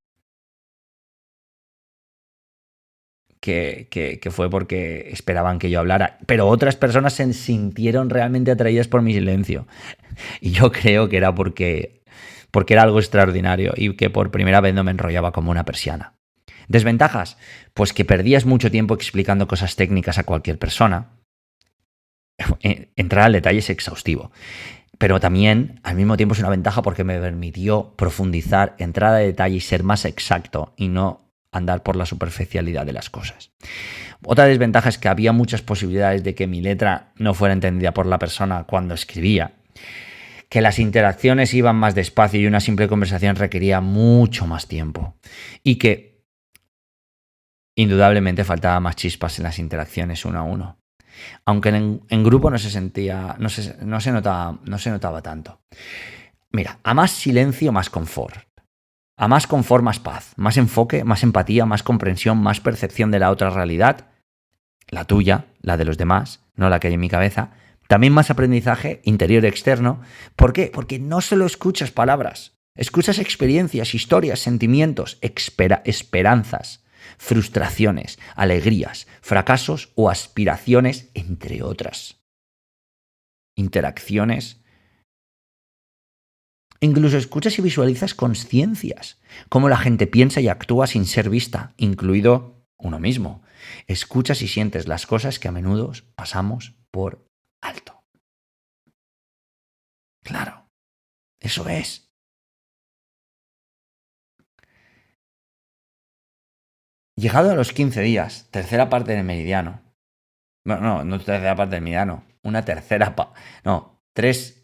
que fue porque esperaban que yo hablara, pero otras personas se sintieron realmente atraídas por mi silencio y yo creo que era porque era algo extraordinario y que por primera vez no me enrollaba como una persiana. ¿Desventajas? Pues que perdías mucho tiempo explicando cosas técnicas a cualquier persona. Entrar al detalle es exhaustivo. Pero también, al mismo tiempo, es una ventaja porque me permitió profundizar, entrar a detalle y ser más exacto y no andar por la superficialidad de las cosas. Otra desventaja es que había muchas posibilidades de que mi letra no fuera entendida por la persona cuando escribía, que las interacciones iban más despacio y una simple conversación requería mucho más tiempo y que indudablemente faltaba más chispas en las interacciones uno a uno. Aunque en grupo no se notaba tanto. Mira, a más silencio, más confort. A más confort, más paz. Más enfoque, más empatía, más comprensión, más percepción de la otra realidad. La tuya, la de los demás, no la que hay en mi cabeza. También más aprendizaje interior y externo. ¿Por qué? Porque no solo escuchas palabras. Escuchas experiencias, historias, sentimientos, esperanzas, frustraciones, alegrías, fracasos o aspiraciones, entre otras. Interacciones. Incluso escuchas y visualizas consciencias, cómo la gente piensa y actúa sin ser vista, incluido uno mismo. Escuchas y sientes las cosas que a menudo pasamos por alto. Claro, eso es. Llegado a los 15 días, tercera parte del meridiano. No tercera parte del meridiano. Una tercera tres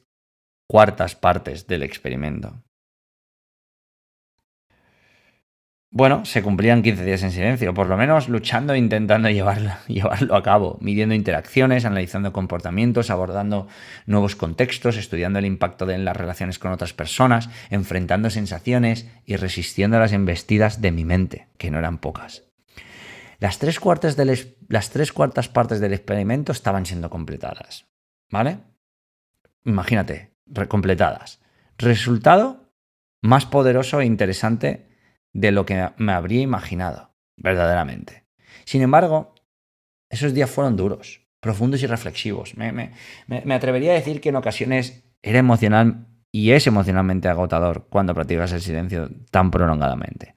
cuartas partes del experimento. Bueno, se cumplían 15 días en silencio, por lo menos luchando e intentando llevarlo a cabo, midiendo interacciones, analizando comportamientos, abordando nuevos contextos, estudiando el impacto en las relaciones con otras personas, enfrentando sensaciones y resistiendo las embestidas de mi mente, que no eran pocas. Las tres cuartas partes del experimento estaban siendo completadas, ¿vale? Imagínate, completadas. Resultado más poderoso e interesante de lo que me habría imaginado, verdaderamente. Sin embargo, esos días fueron duros, profundos y reflexivos. Me atrevería a decir que en ocasiones era emocional y es emocionalmente agotador cuando practicas el silencio tan prolongadamente.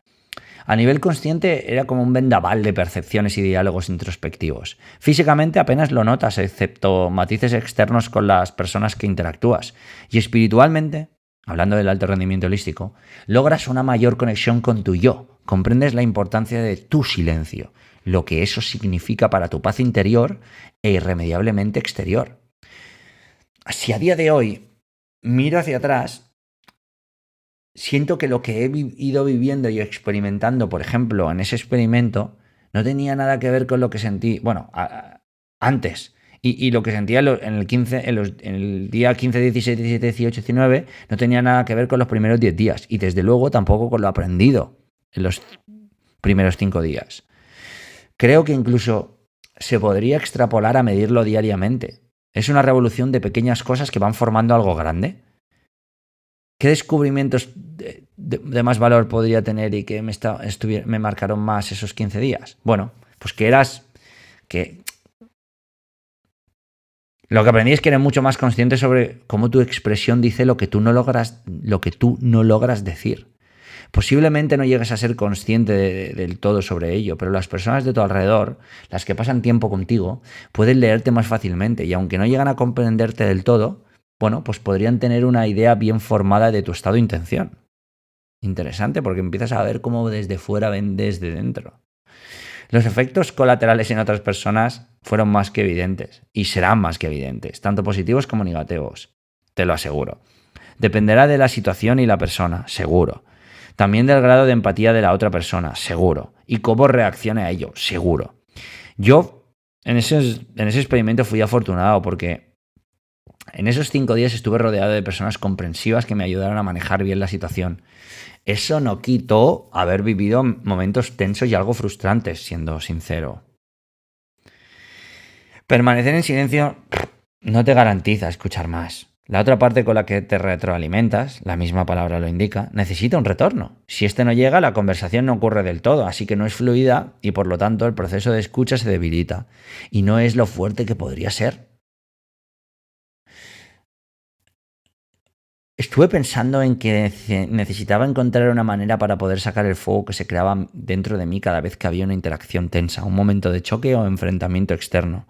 A nivel consciente era como un vendaval de percepciones y diálogos introspectivos. Físicamente apenas lo notas, excepto matices externos con las personas que interactúas. Y espiritualmente, hablando del alto rendimiento holístico, logras una mayor conexión con tu yo. Comprendes la importancia de tu silencio, lo que eso significa para tu paz interior e irremediablemente exterior. Si a día de hoy miro hacia atrás, siento que lo que he ido viviendo y experimentando, por ejemplo, en ese experimento, no tenía nada que ver con lo que sentí, antes. Y lo que sentía en el día 15, 16, 17, 18, 19, no tenía nada que ver con los primeros 10 días. Y desde luego tampoco con lo aprendido en los primeros 5 días. Creo que incluso se podría extrapolar a medirlo diariamente. Es una revolución de pequeñas cosas que van formando algo grande. ¿Qué descubrimientos de más valor podría tener y que me marcaron más esos 15 días? Bueno, pues lo que aprendí es que eres mucho más consciente sobre cómo tu expresión dice lo que tú no logras decir. Posiblemente no llegues a ser consciente del todo sobre ello, pero las personas de tu alrededor, las que pasan tiempo contigo, pueden leerte más fácilmente y aunque no llegan a comprenderte del todo, pues podrían tener una idea bien formada de tu estado de intención. Interesante, porque empiezas a ver cómo desde fuera ven desde dentro. Los efectos colaterales en otras personas fueron más que evidentes y serán más que evidentes, tanto positivos como negativos, te lo aseguro. Dependerá de la situación y la persona, seguro. También del grado de empatía de la otra persona, seguro. Y cómo reaccione a ello, seguro. Yo en ese experimento fui afortunado porque en esos 5 días estuve rodeado de personas comprensivas que me ayudaron a manejar bien la situación. Eso no quitó haber vivido momentos tensos y algo frustrantes, siendo sincero. Permanecer en silencio no te garantiza escuchar más. La otra parte con la que te retroalimentas, la misma palabra lo indica, necesita un retorno. Si este no llega, la conversación no ocurre del todo, así que no es fluida y por lo tanto el proceso de escucha se debilita y no es lo fuerte que podría ser. Estuve pensando en que necesitaba encontrar una manera para poder sacar el fuego que se creaba dentro de mí cada vez que había una interacción tensa, un momento de choque o enfrentamiento externo.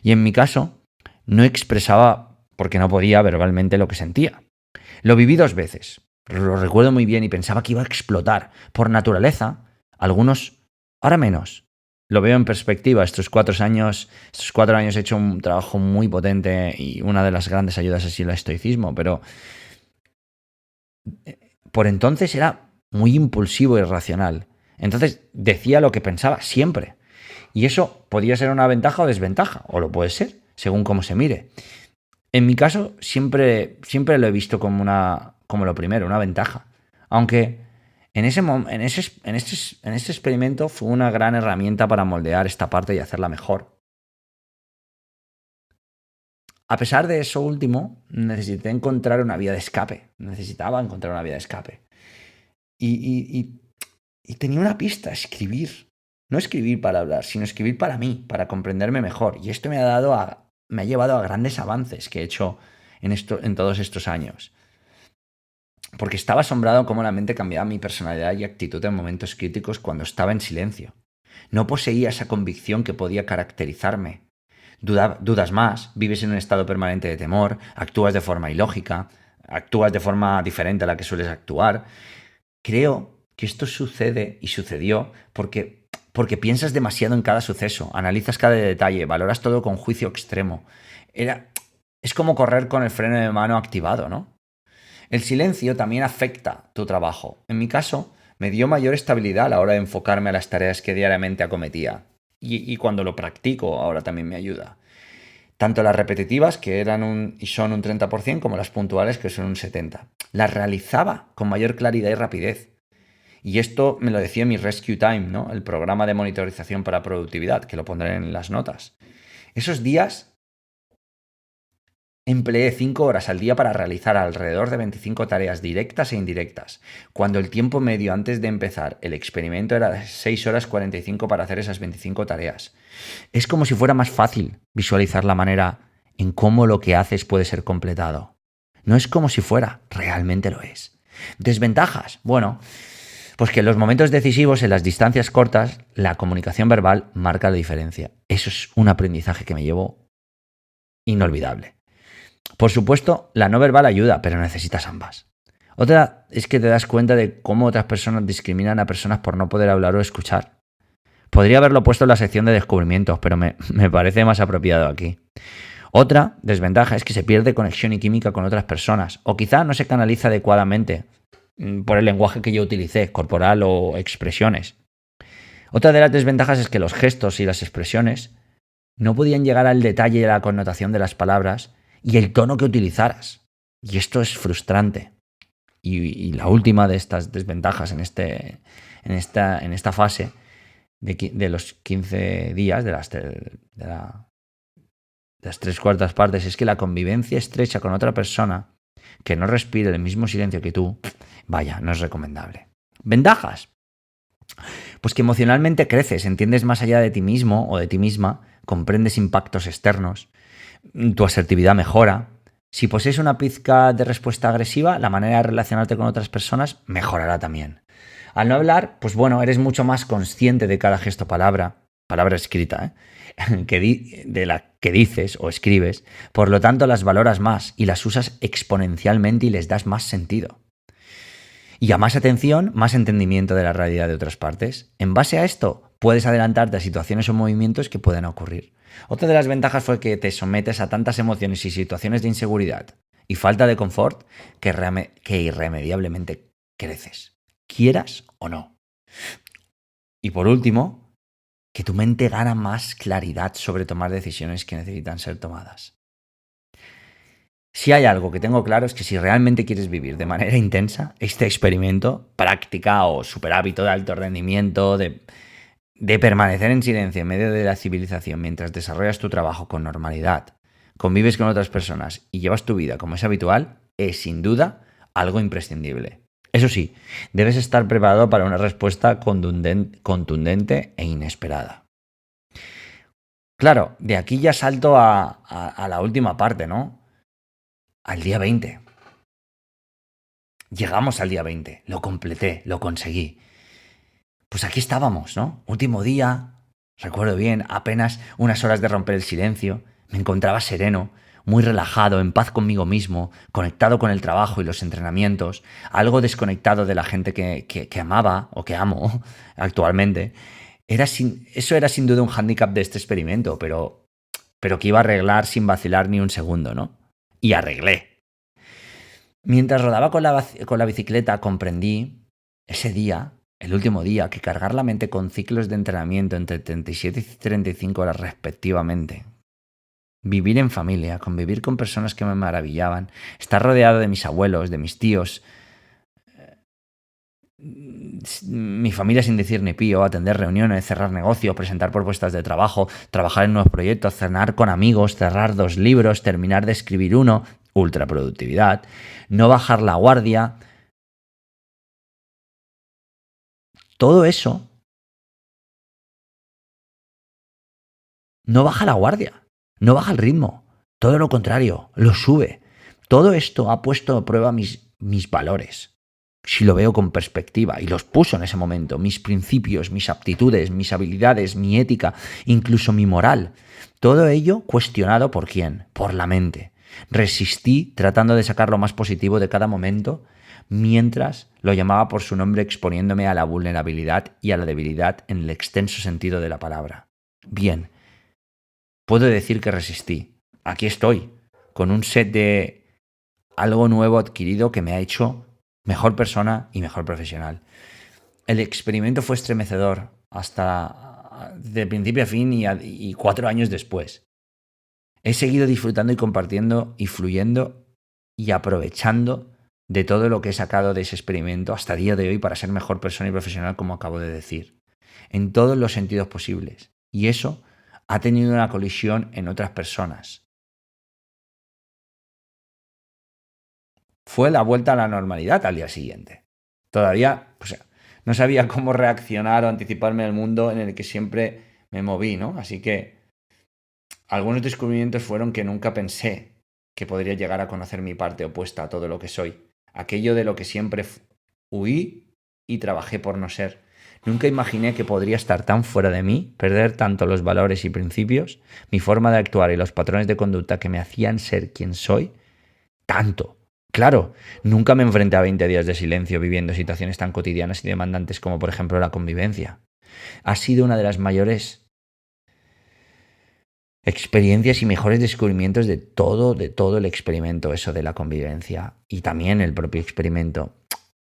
Y en mi caso, no expresaba, porque no podía, verbalmente lo que sentía. Lo viví 2 veces. Lo recuerdo muy bien y pensaba que iba a explotar. Por naturaleza, algunos, ahora menos. Lo veo en perspectiva. Estos 4 años he hecho un trabajo muy potente y una de las grandes ayudas ha sido el estoicismo, pero por entonces era muy impulsivo y irracional. Entonces decía lo que pensaba siempre. Y eso podía ser una ventaja o desventaja, o lo puede ser, según cómo se mire. En mi caso, siempre lo he visto como lo primero, una ventaja. Aunque en este experimento fue una gran herramienta para moldear esta parte y hacerla mejor. A pesar de eso último, necesitaba encontrar una vía de escape. Y tenía una pista, escribir. No escribir para hablar, sino escribir para mí, para comprenderme mejor. Y esto me ha llevado a grandes avances que he hecho en todos estos años. Porque estaba asombrado cómo la mente cambiaba mi personalidad y actitud en momentos críticos cuando estaba en silencio. No poseía esa convicción que podía caracterizarme. Dudas más, vives en un estado permanente de temor, actúas de forma ilógica, actúas de forma diferente a la que sueles actuar. Creo que esto sucede y sucedió porque piensas demasiado en cada suceso, analizas cada detalle, valoras todo con juicio extremo. Es como correr con el freno de mano activado, ¿no? El silencio también afecta tu trabajo. En mi caso, me dio mayor estabilidad a la hora de enfocarme a las tareas que diariamente acometía. Y cuando lo practico, ahora también me ayuda. Tanto las repetitivas, que son un 30%, como las puntuales, que son un 70%. Las realizaba con mayor claridad y rapidez. Y esto me lo decía mi Rescue Time, ¿no? El programa de monitorización para productividad, que lo pondré en las notas. Esos días empleé 5 horas al día para realizar alrededor de 25 tareas directas e indirectas, cuando el tiempo medio antes de empezar el experimento era de 6 horas 45 para hacer esas 25 tareas. Es como si fuera más fácil visualizar la manera en cómo lo que haces puede ser completado. No es como si fuera, realmente lo es. ¿Desventajas? Bueno, pues que en los momentos decisivos, en las distancias cortas, la comunicación verbal marca la diferencia. Eso es un aprendizaje que me llevo inolvidable. Por supuesto, la no verbal ayuda, pero necesitas ambas. Otra es que te das cuenta de cómo otras personas discriminan a personas por no poder hablar o escuchar. Podría haberlo puesto en la sección de descubrimientos, pero me parece más apropiado aquí. Otra desventaja es que se pierde conexión y química con otras personas, o quizá no se canaliza adecuadamente por el lenguaje que yo utilicé, corporal o expresiones. Otra de las desventajas es que los gestos y las expresiones no podían llegar al detalle y a la connotación de las palabras y el tono que utilizaras. Y esto es frustrante. Y la última de estas desventajas en esta fase de los 15 días, de las 3/4 partes, es que la convivencia estrecha con otra persona que no respire el mismo silencio que tú, vaya, no es recomendable. ¿Ventajas? Pues que emocionalmente creces, entiendes más allá de ti mismo o de ti misma, comprendes impactos externos, tu asertividad mejora. Si posees una pizca de respuesta agresiva, la manera de relacionarte con otras personas mejorará también. Al no hablar, pues bueno, eres mucho más consciente de cada gesto, palabra escrita, de la que dices o escribes. Por lo tanto, las valoras más y las usas exponencialmente y les das más sentido. Y a más atención, más entendimiento de la realidad de otras partes. En base a esto, puedes adelantarte a situaciones o movimientos que puedan ocurrir. Otra de las ventajas fue que te sometes a tantas emociones y situaciones de inseguridad y falta de confort que irremediablemente creces, quieras o no. Y por último, que tu mente gana más claridad sobre tomar decisiones que necesitan ser tomadas. Si hay algo que tengo claro es que si realmente quieres vivir de manera intensa este experimento, práctica o superhábito de alto rendimiento, de de permanecer en silencio en medio de la civilización mientras desarrollas tu trabajo con normalidad, convives con otras personas y llevas tu vida como es habitual, es sin duda algo imprescindible. Eso sí, debes estar preparado para una respuesta contundente e inesperada. Claro, de aquí ya salto a la última parte, ¿no? Al día 20. Llegamos al día 20, lo completé, lo conseguí. Pues aquí estábamos, ¿no? Último día, recuerdo bien, apenas unas horas de romper el silencio, me encontraba sereno, muy relajado, en paz conmigo mismo, conectado con el trabajo y los entrenamientos, algo desconectado de la gente que amaba o que amo actualmente. Eso era sin duda un hándicap de este experimento, pero que iba a arreglar sin vacilar ni un segundo, ¿no? Y arreglé. Mientras rodaba con la bicicleta comprendí ese día, el último día, que cargar la mente con ciclos de entrenamiento entre 37 y 35 horas respectivamente, vivir en familia, convivir con personas que me maravillaban, estar rodeado de mis abuelos, de mis tíos, mi familia sin decir ni pío, atender reuniones, cerrar negocios, presentar propuestas de trabajo, trabajar en nuevos proyectos, cenar con amigos, cerrar 2 libros, terminar de escribir uno, ultraproductividad, no bajar la guardia. Todo eso no baja la guardia, no baja el ritmo, todo lo contrario, lo sube. Todo esto ha puesto a prueba mis valores, si lo veo con perspectiva, y los puso en ese momento, mis principios, mis aptitudes, mis habilidades, mi ética, incluso mi moral. Todo ello cuestionado ¿por quién? Por la mente. Resistí tratando de sacar lo más positivo de cada momento, mientras lo llamaba por su nombre exponiéndome a la vulnerabilidad y a la debilidad en el extenso sentido de la palabra. Bien, puedo decir que resistí. Aquí estoy, con un set de algo nuevo adquirido que me ha hecho mejor persona y mejor profesional. El experimento fue estremecedor hasta de principio a fin y 4 años después. He seguido disfrutando y compartiendo y fluyendo y aprovechando de todo lo que he sacado de ese experimento hasta el día de hoy para ser mejor persona y profesional, como acabo de decir, en todos los sentidos posibles. Y eso ha tenido una colisión en otras personas. Fue la vuelta a la normalidad al día siguiente. Todavía no sabía cómo reaccionar o anticiparme al mundo en el que siempre me moví, ¿no? Así que algunos descubrimientos fueron que nunca pensé que podría llegar a conocer mi parte opuesta a todo lo que soy. Aquello de lo que siempre huí y trabajé por no ser. Nunca imaginé que podría estar tan fuera de mí, perder tanto los valores y principios, mi forma de actuar y los patrones de conducta que me hacían ser quien soy, tanto. Claro, nunca me enfrenté a 20 días de silencio viviendo situaciones tan cotidianas y demandantes como por ejemplo la convivencia. Ha sido una de las mayores experiencias y mejores descubrimientos de todo el experimento, eso de la convivencia y también el propio experimento.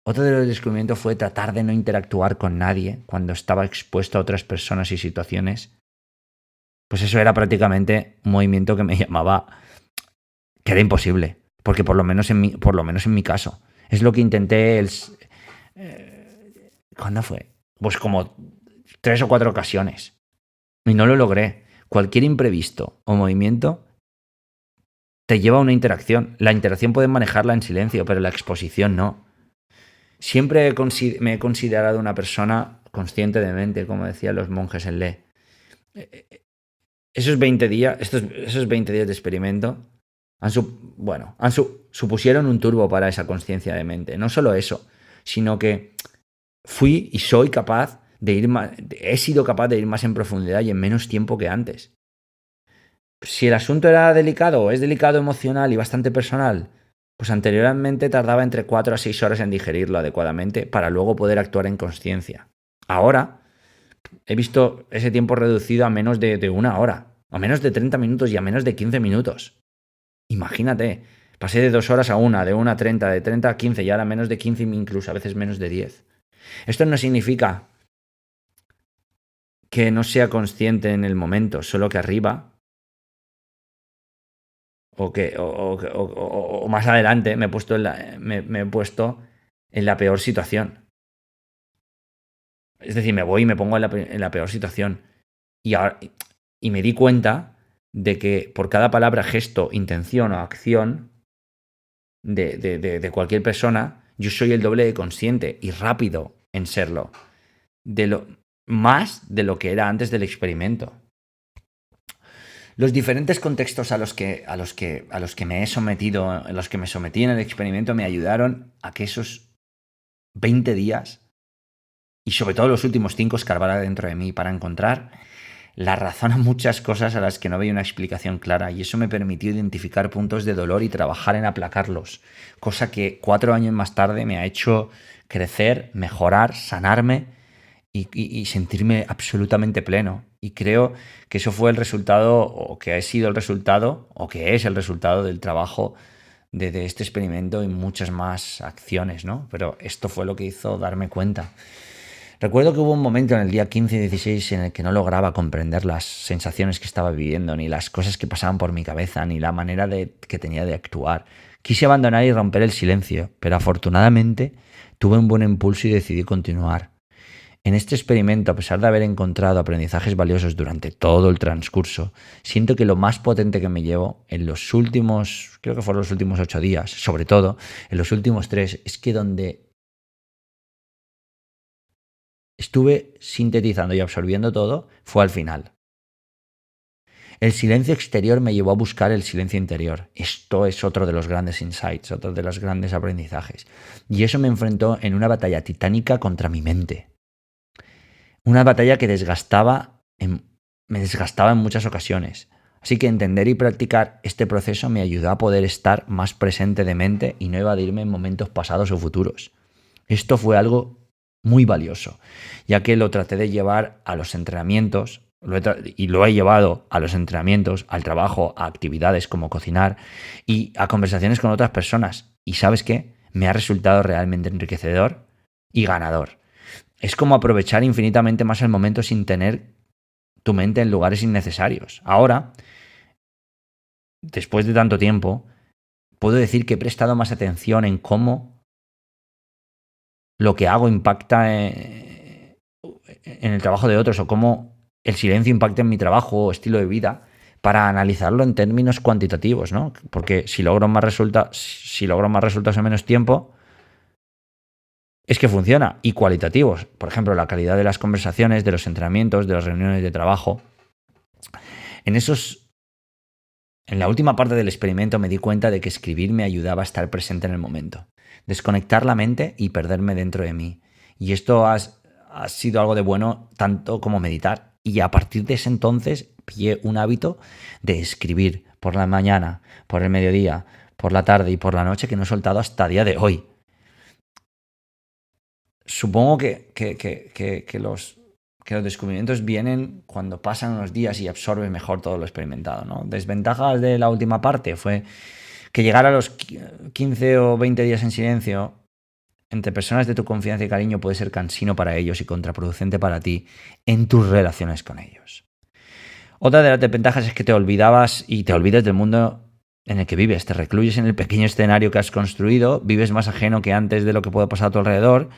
Otro de los descubrimientos fue tratar de no interactuar con nadie cuando estaba expuesto a otras personas y situaciones. Pues eso era prácticamente un movimiento que me llamaba, que era imposible, porque por lo menos en mi caso. Es lo que intenté ¿cuándo fue? Pues como 3 o 4 ocasiones. Y no lo logré. Cualquier imprevisto o movimiento te lleva a una interacción. La interacción puedes manejarla en silencio, pero la exposición no. Siempre me he considerado una persona consciente de mente, como decían los monjes en Le. Esos 20 días de experimento supusieron un turbo para esa conciencia de mente. No solo eso, sino que fui y soy capaz de ir más, he sido capaz de ir más en profundidad y en menos tiempo que antes. Si el asunto era delicado o es delicado emocional y bastante personal, pues anteriormente tardaba entre 4 a 6 horas en digerirlo adecuadamente para luego poder actuar en conciencia. Ahora he visto ese tiempo reducido a menos de 1 hora, a menos de 30 minutos y a menos de 15 minutos. Imagínate, pasé de 2 horas a 1, de 1 a 30, de 30 a 15 y ahora menos de 15, incluso a veces menos de 10. Esto no significa que no sea consciente en el momento, solo que arriba o más adelante me he puesto en la peor situación. Es decir, me voy y me pongo en la peor situación. Y me di cuenta de que por cada palabra, gesto, intención o acción de cualquier persona, yo soy el doble de consciente y rápido en serlo. Más de lo que era antes del experimento. Los diferentes contextos a los que me he sometido, a los que me sometí en el experimento, me ayudaron a que esos 20 días, y sobre todo los últimos 5, escarbara dentro de mí para encontrar la razón a muchas cosas a las que no veía una explicación clara, y eso me permitió identificar puntos de dolor y trabajar en aplacarlos, cosa que 4 años más tarde me ha hecho crecer, mejorar, sanarme y sentirme absolutamente pleno. Y creo que eso fue el resultado, o que ha sido el resultado, o que es el resultado del trabajo de este experimento y muchas más acciones, ¿no? Pero esto fue lo que hizo darme cuenta. Recuerdo que hubo un momento en el día 15 y 16 en el que no lograba comprender las sensaciones que estaba viviendo, ni las cosas que pasaban por mi cabeza, ni la manera que tenía de actuar. Quise abandonar y romper el silencio, pero afortunadamente tuve un buen impulso y decidí continuar. En este experimento, a pesar de haber encontrado aprendizajes valiosos durante todo el transcurso, siento que lo más potente que me llevo en los últimos, creo que fueron los últimos 8 días, sobre todo en los últimos 3, es que donde estuve sintetizando y absorbiendo todo fue al final. El silencio exterior me llevó a buscar el silencio interior. Esto es otro de los grandes insights, otro de los grandes aprendizajes. Y eso me enfrentó en una batalla titánica contra mi mente. Una batalla que me desgastaba en muchas ocasiones. Así que entender y practicar este proceso me ayudó a poder estar más presente de mente y no evadirme en momentos pasados o futuros. Esto fue algo muy valioso, ya que lo traté de llevar a los entrenamientos, lo he llevado a los entrenamientos, al trabajo, a actividades como cocinar y a conversaciones con otras personas. ¿Y sabes qué? Me ha resultado realmente enriquecedor y ganador. Es como aprovechar infinitamente más el momento sin tener tu mente en lugares innecesarios. Ahora, después de tanto tiempo, puedo decir que he prestado más atención en cómo lo que hago impacta en el trabajo de otros, o cómo el silencio impacta en mi trabajo o estilo de vida, para analizarlo en términos cuantitativos, ¿no? Porque si logro más resultados en menos tiempo, es que funciona. Y cualitativos, por ejemplo, la calidad de las conversaciones, de los entrenamientos, de las reuniones de trabajo. En la última parte del experimento me di cuenta de que escribir me ayudaba a estar presente en el momento, desconectar la mente y perderme dentro de mí. Y esto ha sido algo de bueno tanto como meditar. Y a partir de ese entonces pillé un hábito de escribir por la mañana, por el mediodía, por la tarde y por la noche que no he soltado hasta el día de hoy. Supongo que los descubrimientos vienen cuando pasan unos días y absorbes mejor todo lo experimentado, ¿no? Desventajas de la última parte fue que llegar a los 15 o 20 días en silencio entre personas de tu confianza y cariño puede ser cansino para ellos y contraproducente para ti en tus relaciones con ellos. Otra de las desventajas es que te olvidas del mundo en el que vives. Te recluyes en el pequeño escenario que has construido, vives más ajeno que antes de lo que puede pasar a tu alrededor.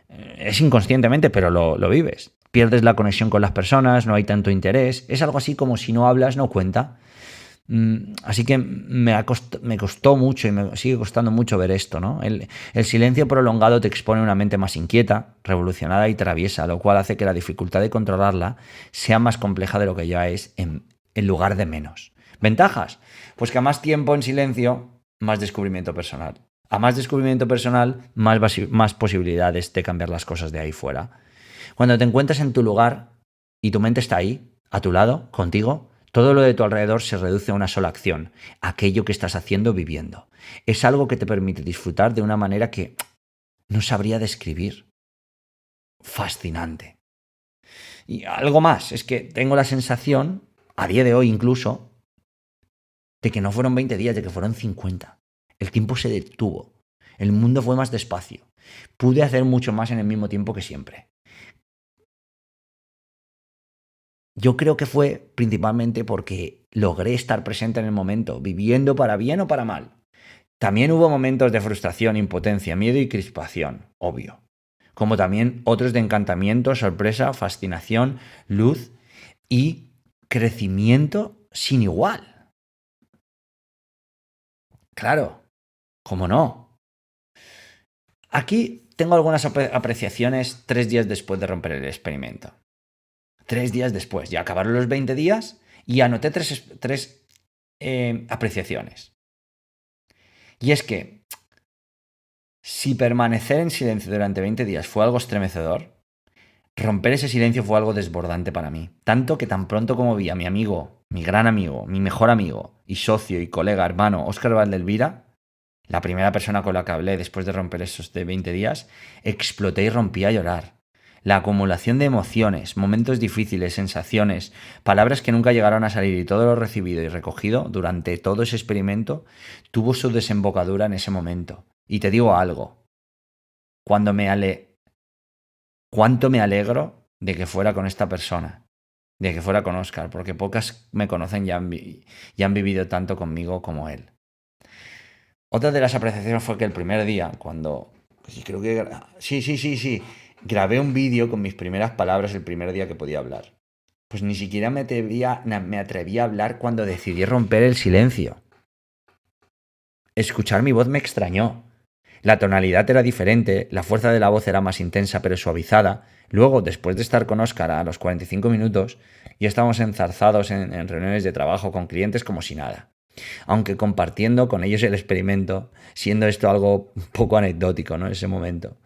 Es inconscientemente, pero lo vives. Pierdes la conexión con las personas, no hay tanto interés. Es algo así como si no hablas, no cuenta. Así que me costó mucho y me sigue costando mucho ver esto, ¿no? El silencio prolongado te expone una mente más inquieta, revolucionada y traviesa, lo cual hace que la dificultad de controlarla sea más compleja de lo que ya es en lugar de menos. ¿Ventajas? Pues que a más tiempo en silencio, más descubrimiento personal. A más descubrimiento personal, más posibilidades de cambiar las cosas de ahí fuera. Cuando te encuentras en tu lugar y tu mente está ahí, a tu lado, contigo, todo lo de tu alrededor se reduce a una sola acción, aquello que estás haciendo, viviendo. Es algo que te permite disfrutar de una manera que no sabría describir. Fascinante. Y algo más, es que tengo la sensación, a día de hoy incluso, de que no fueron 20 días, de que fueron 50. El tiempo se detuvo. El mundo fue más despacio. Pude hacer mucho más en el mismo tiempo que siempre. Yo creo que fue principalmente porque logré estar presente en el momento, viviendo para bien o para mal. También hubo momentos de frustración, impotencia, miedo y crispación, obvio. como también otros de encantamiento, sorpresa, fascinación, luz y crecimiento sin igual. Claro, ¿cómo no? Aquí tengo algunas apreciaciones 3 días después de romper el experimento. 3 días después, ya acabaron los 20 días y anoté tres apreciaciones. Y es que si permanecer en silencio durante 20 días fue algo estremecedor, romper ese silencio fue algo desbordante para mí. Tanto que tan pronto como vi a mi amigo, mi gran amigo, mi mejor amigo y socio y colega hermano Óscar Valdelvira, la primera persona con la que hablé después de romper esos de 20 días, exploté y rompí a llorar. La acumulación de emociones, momentos difíciles, sensaciones, palabras que nunca llegaron a salir y todo lo recibido y recogido durante todo ese experimento tuvo su desembocadura en ese momento. Y te digo algo, cuánto me alegro de que fuera con esta persona, de que fuera con Óscar, porque pocas me conocen y han vivido tanto conmigo como él. Otra de las apreciaciones fue que el primer día, cuando... Sí, creo que... Sí. Grabé un vídeo con mis primeras palabras el primer día que podía hablar. Pues ni siquiera me atreví a hablar cuando decidí romper el silencio. Escuchar mi voz me extrañó. La tonalidad era diferente, la fuerza de la voz era más intensa pero suavizada. Luego, después de estar con Óscar a los 45 minutos, ya estábamos enzarzados en reuniones de trabajo con clientes como si nada. Aunque compartiendo con ellos el experimento, siendo esto algo un poco anecdótico, ¿no? En ese momento.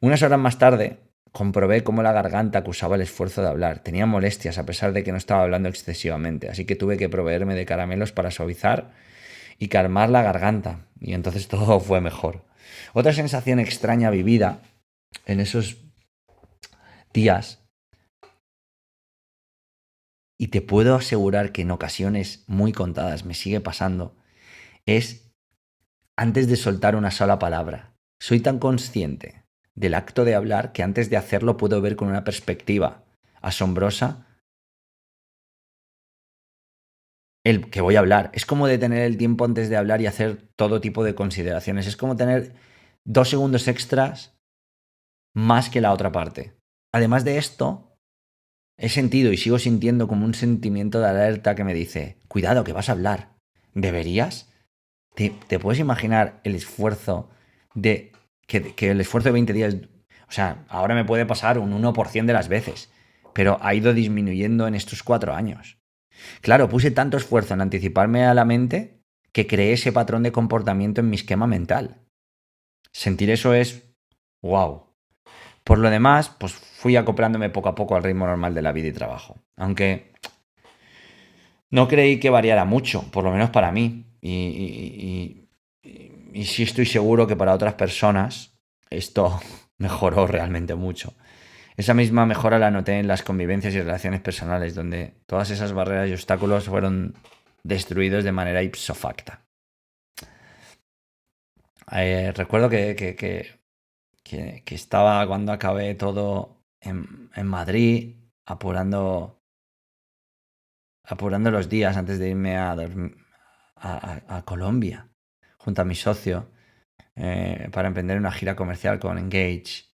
Unas horas más tarde, comprobé cómo la garganta acusaba el esfuerzo de hablar. Tenía molestias a pesar de que no estaba hablando excesivamente, así que tuve que proveerme de caramelos para suavizar y calmar la garganta, y entonces todo fue mejor. Otra sensación extraña vivida en esos días, y te puedo asegurar que en ocasiones muy contadas me sigue pasando, es antes de soltar una sola palabra. Soy tan consciente del acto de hablar que antes de hacerlo puedo ver con una perspectiva asombrosa el que voy a hablar. Es como detener el tiempo antes de hablar y hacer todo tipo de consideraciones. Es como tener 2 segundos extras más que la otra parte. Además de esto, he sentido y sigo sintiendo como un sentimiento de alerta que me dice, cuidado, que vas a hablar. ¿Deberías? ¿Te puedes imaginar el esfuerzo de... Que el esfuerzo de 20 días... O sea, ahora me puede pasar un 1% de las veces, pero ha ido disminuyendo en estos 4 años. Claro, puse tanto esfuerzo en anticiparme a la mente que creé ese patrón de comportamiento en mi esquema mental. Sentir eso es... ¡wow! Por lo demás, pues fui acoplándome poco a poco al ritmo normal de la vida y trabajo. Aunque no creí que variara mucho, por lo menos para mí. Y sí estoy seguro que para otras personas esto mejoró realmente mucho. Esa misma mejora la noté en las convivencias y relaciones personales, donde todas esas barreras y obstáculos fueron destruidos de manera ipso facto. Recuerdo que estaba cuando acabé todo en Madrid, apurando los días antes de irme a Colombia, junto a mi socio, para emprender una gira comercial con Engage,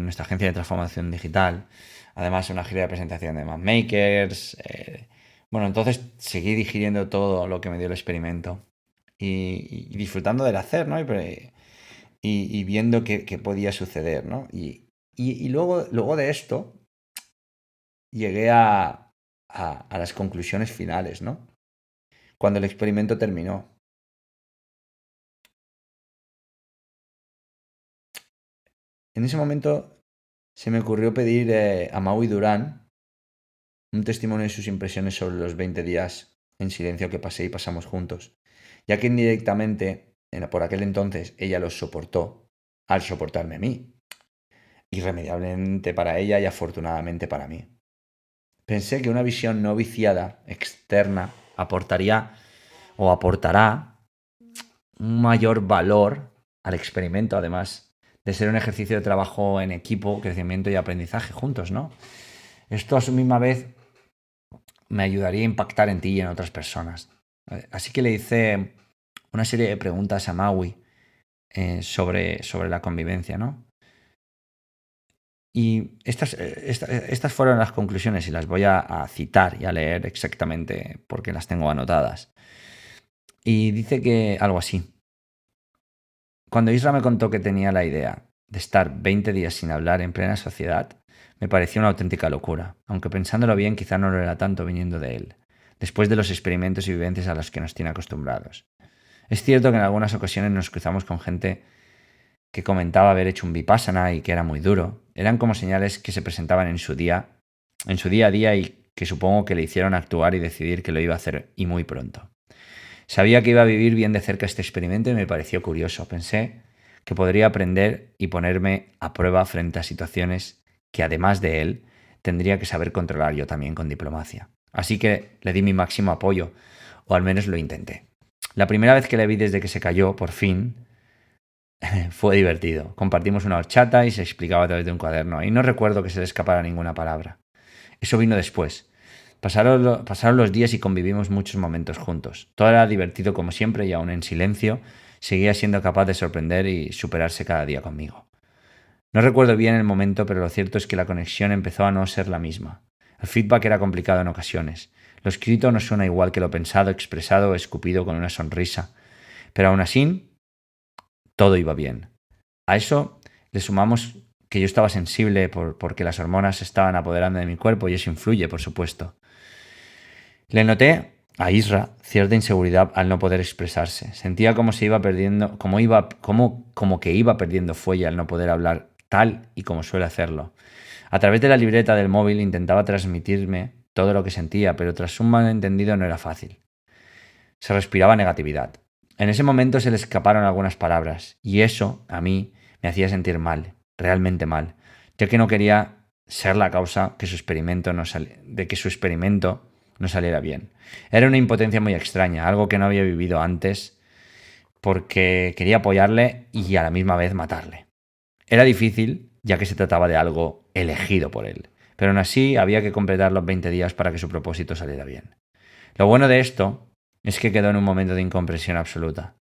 nuestra agencia de transformación digital. Además, una gira de presentación de Mapmakers. Bueno, entonces seguí digiriendo todo lo que me dio el experimento y disfrutando del hacer, ¿no? Y viendo qué podía suceder, ¿no? Y luego de esto llegué a las conclusiones finales, ¿no? Cuando el experimento terminó. En ese momento se me ocurrió pedir a Maui Durán un testimonio de sus impresiones sobre los 20 días en silencio que pasé y pasamos juntos, ya que indirectamente, por aquel entonces, ella los soportó al soportarme a mí, irremediablemente para ella y afortunadamente para mí. Pensé que una visión no viciada, externa, aportará un mayor valor al experimento, además de ser un ejercicio de trabajo en equipo, crecimiento y aprendizaje juntos, ¿no? Esto a su misma vez me ayudaría a impactar en ti y en otras personas. Así que le hice una serie de preguntas a Maui sobre la convivencia, ¿no? Y estas fueron las conclusiones y las voy a citar y a leer exactamente porque las tengo anotadas. Y dice que algo así. Cuando Isra me contó que tenía la idea de estar 20 días sin hablar en plena sociedad, me pareció una auténtica locura, aunque pensándolo bien quizá no lo era tanto viniendo de él, después de los experimentos y vivencias a los que nos tiene acostumbrados. Es cierto que en algunas ocasiones nos cruzamos con gente que comentaba haber hecho un vipassana y que era muy duro. Eran como señales que se presentaban en su día a día y que supongo que le hicieron actuar y decidir que lo iba a hacer y muy pronto. Sabía que iba a vivir bien de cerca este experimento y me pareció curioso. Pensé que podría aprender y ponerme a prueba frente a situaciones que además de él tendría que saber controlar yo también con diplomacia. Así que le di mi máximo apoyo, o al menos lo intenté. La primera vez que le vi desde que se cayó, por fin, fue divertido. Compartimos una horchata y se explicaba a través de un cuaderno. Y no recuerdo que se le escapara ninguna palabra. Eso vino después. Pasaron los días y convivimos muchos momentos juntos. Todo era divertido como siempre y aún en silencio seguía siendo capaz de sorprender y superarse cada día conmigo. No recuerdo bien el momento, pero lo cierto es que la conexión empezó a no ser la misma. El feedback era complicado en ocasiones. Lo escrito no suena igual que lo pensado, expresado o escupido con una sonrisa. Pero aún así, todo iba bien. A eso le sumamos que yo estaba sensible porque las hormonas se estaban apoderando de mi cuerpo y eso influye, por supuesto. Le noté a Isra cierta inseguridad al no poder expresarse. Sentía como se iba perdiendo, como que iba perdiendo fuelle al no poder hablar tal y como suele hacerlo. A través de la libreta del móvil intentaba transmitirme todo lo que sentía, pero tras un malentendido no era fácil. Se respiraba negatividad. En ese momento se le escaparon algunas palabras, y eso, a mí, me hacía sentir mal, realmente mal, ya que no quería ser la causa de que su experimento no saliera bien. Era una impotencia muy extraña, algo que no había vivido antes, porque quería apoyarle y a la misma vez matarle. Era difícil, ya que se trataba de algo elegido por él, pero aún así había que completar los 20 días para que su propósito saliera bien. Lo bueno de esto es que quedó en un momento de incomprensión absoluta.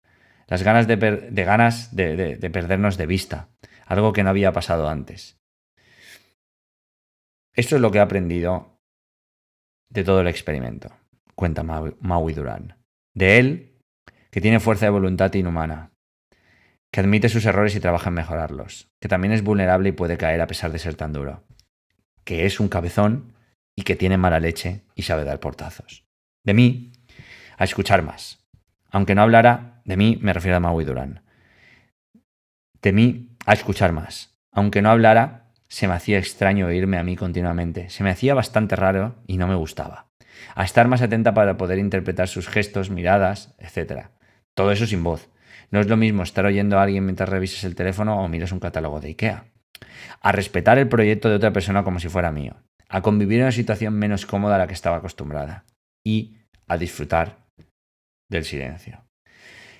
Las ganas de perdernos de vista, algo que no había pasado antes. Esto es lo que he aprendido de todo el experimento, cuenta Maui Durán. De él, que tiene fuerza de voluntad inhumana, que admite sus errores y trabaja en mejorarlos, que también es vulnerable y puede caer a pesar de ser tan duro, que es un cabezón y que tiene mala leche y sabe dar portazos. De mí, a escuchar más. Aunque no hablara, de mí me refiero a Maui Durán. De mí, a escuchar más. Aunque no hablara, se me hacía extraño oírme a mí continuamente. Se me hacía bastante raro y no me gustaba. A estar más atenta para poder interpretar sus gestos, miradas, etc. Todo eso sin voz. No es lo mismo estar oyendo a alguien mientras revisas el teléfono o miras un catálogo de IKEA. A respetar el proyecto de otra persona como si fuera mío. A convivir en una situación menos cómoda a la que estaba acostumbrada. Y a disfrutar del silencio.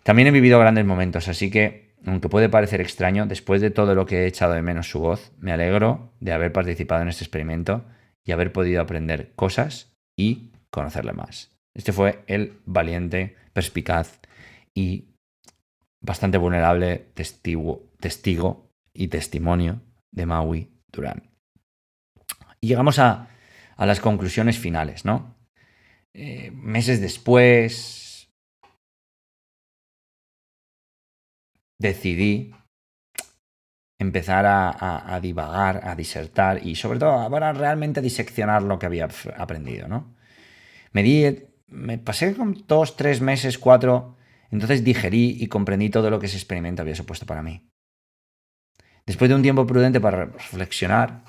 También he vivido grandes momentos, así que, aunque puede parecer extraño, después de todo lo que he echado de menos su voz, me alegro de haber participado en este experimento y haber podido aprender cosas y conocerle más. Este fue el valiente, perspicaz y bastante vulnerable testigo y testimonio de Maui Durán. Y llegamos a las conclusiones finales, ¿no? Meses después decidí empezar a divagar, a disertar y sobre todo ahora realmente a diseccionar lo que había aprendido, ¿no? Me pasé con 2, 3 meses, 4, entonces digerí y comprendí todo lo que ese experimento había supuesto para mí. Después de un tiempo prudente para reflexionar,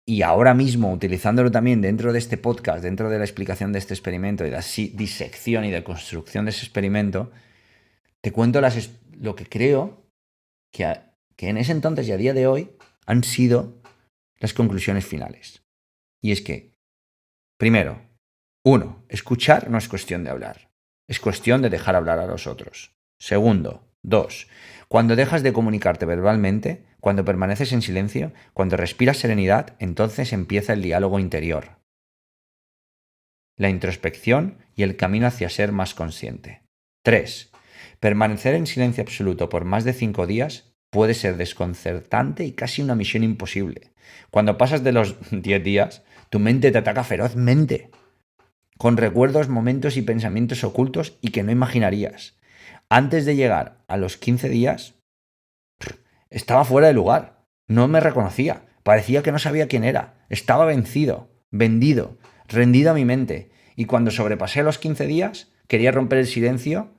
y ahora mismo utilizándolo también dentro de este podcast, dentro de la explicación de este experimento y de la disección y de construcción de ese experimento, te cuento lo que creo que en ese entonces y a día de hoy han sido las conclusiones finales. Y es que, primero, 1. Escuchar no es cuestión de hablar, es cuestión de dejar hablar a los otros. Segundo, 2. Cuando dejas de comunicarte verbalmente, cuando permaneces en silencio, cuando respiras serenidad, entonces empieza el diálogo interior, la introspección y el camino hacia ser más consciente. 3. Permanecer en silencio absoluto por más de 5 días puede ser desconcertante y casi una misión imposible. Cuando pasas de los 10 días, tu mente te ataca ferozmente, con recuerdos, momentos y pensamientos ocultos y que no imaginarías. Antes de llegar a los 15 días, estaba fuera de lugar, no me reconocía, parecía que no sabía quién era, estaba vencido, vendido, rendido a mi mente. Y cuando sobrepasé los 15 días, quería romper el silencio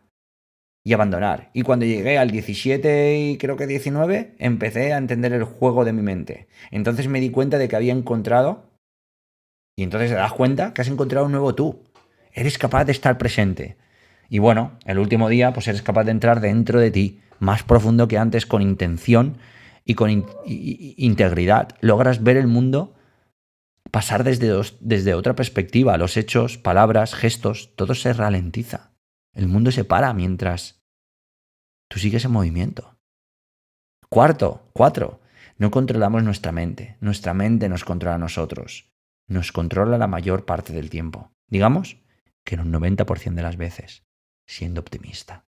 y abandonar. Y cuando llegué al 17 y creo que 19, empecé a entender el juego de mi mente. Entonces me di cuenta de que había encontrado, y entonces te das cuenta que has encontrado un nuevo tú. Eres capaz de estar presente. Y bueno, el último día, pues eres capaz de entrar dentro de ti, más profundo que antes, con intención y con integridad. Logras ver el mundo pasar desde otra perspectiva. Los hechos, palabras, gestos, todo se ralentiza. El mundo se para mientras tú sigues en movimiento. 4, no controlamos nuestra mente. Nuestra mente nos controla a nosotros. Nos controla la mayor parte del tiempo. Digamos que en un 90% de las veces, siendo optimista.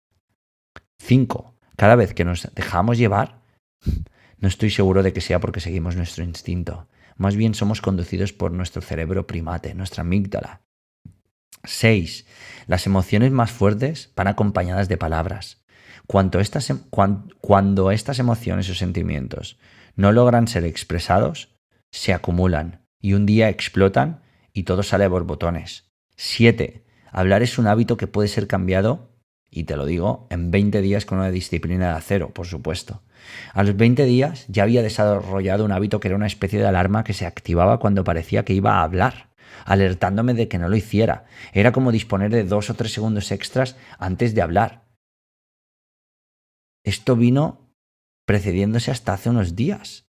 5, cada vez que nos dejamos llevar, no estoy seguro de que sea porque seguimos nuestro instinto. Más bien somos conducidos por nuestro cerebro primate, nuestra amígdala. 6, las emociones más fuertes van acompañadas de palabras. Cuando estas emociones o sentimientos no logran ser expresados, se acumulan y un día explotan y todo sale a borbotones. 7, hablar es un hábito que puede ser cambiado, y te lo digo, en 20 días con una disciplina de acero, por supuesto. A los 20 días ya había desarrollado un hábito que era una especie de alarma que se activaba cuando parecía que iba a hablar, alertándome de que no lo hiciera. Era como disponer de 2 o 3 segundos extras antes de hablar. Esto vino precediéndose hasta hace unos días.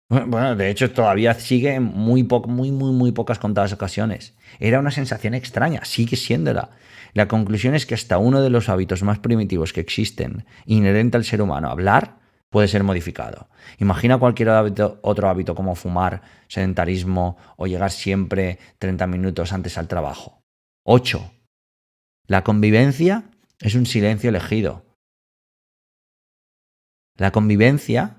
Bueno, de hecho todavía sigue en muy pocas contadas ocasiones. Era una sensación extraña, sigue siéndola. La conclusión es que hasta uno de los hábitos más primitivos que existen, inherente al ser humano, hablar, puede ser modificado. Imagina cualquier otro hábito como fumar, sedentarismo o llegar siempre 30 minutos antes al trabajo. 8. La convivencia es un silencio elegido. La convivencia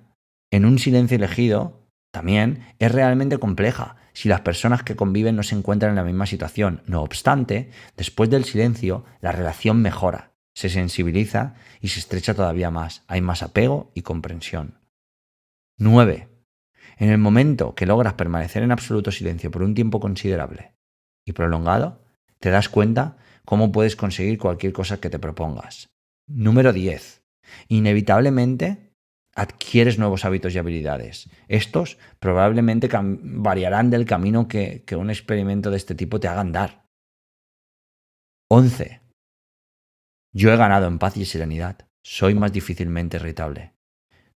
en un silencio elegido también es realmente compleja si las personas que conviven no se encuentran en la misma situación. No obstante, después del silencio, la relación mejora, se sensibiliza y se estrecha todavía más. Hay más apego y comprensión. 9. En el momento que logras permanecer en absoluto silencio por un tiempo considerable y prolongado, te das cuenta cómo puedes conseguir cualquier cosa que te propongas. Número 10. Inevitablemente adquieres nuevos hábitos y habilidades. Estos probablemente variarán del camino que un experimento de este tipo te haga andar. 11. Yo he ganado en paz y serenidad. Soy más difícilmente irritable.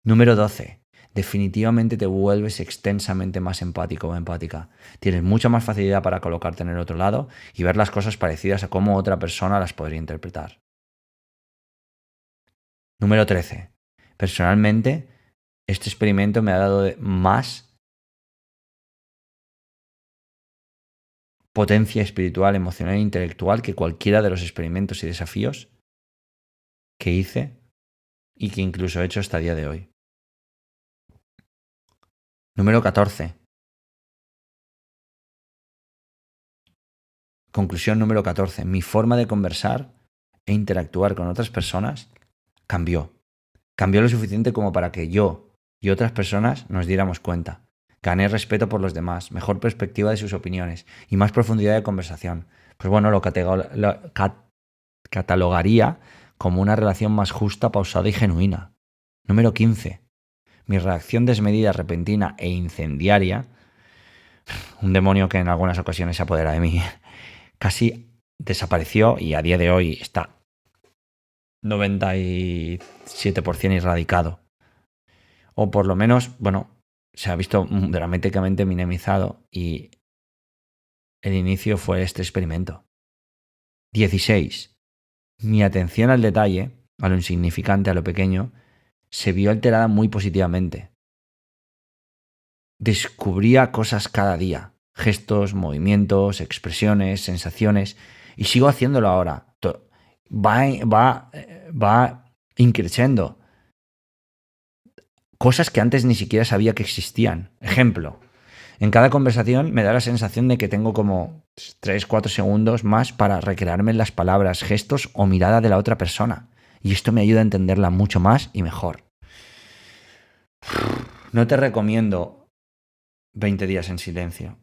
Número 12. Definitivamente te vuelves extensamente más empático o empática. Tienes mucha más facilidad para colocarte en el otro lado y ver las cosas parecidas a cómo otra persona las podría interpretar. Número 13. Personalmente, este experimento me ha dado más potencia espiritual, emocional e intelectual que cualquiera de los experimentos y desafíos que hice y que incluso he hecho hasta el día de hoy. Número 14. Conclusión número 14. Mi forma de conversar e interactuar con otras personas cambió. Cambió lo suficiente como para que yo y otras personas nos diéramos cuenta. Gané respeto por los demás, mejor perspectiva de sus opiniones y más profundidad de conversación. Pues bueno, lo catalogaría como una relación más justa, pausada y genuina. Número 15. Mi reacción desmedida, repentina e incendiaria, un demonio que en algunas ocasiones se apodera de mí, casi desapareció y a día de hoy está 97% erradicado. O por lo menos, bueno, se ha visto dramáticamente minimizado y el inicio fue este experimento. 16. Mi atención al detalle, a lo insignificante, a lo pequeño, se vio alterada muy positivamente. Descubría cosas cada día, gestos, movimientos, expresiones, sensaciones, y sigo haciéndolo ahora. Va increciendo. cosas que antes ni siquiera sabía que existían. Ejemplo, en cada conversación me da la sensación de que tengo como 3-4 segundos más para recrearme en las palabras, gestos o mirada de la otra persona. Y esto me ayuda a entenderla mucho más y mejor. No te recomiendo 20 días en silencio.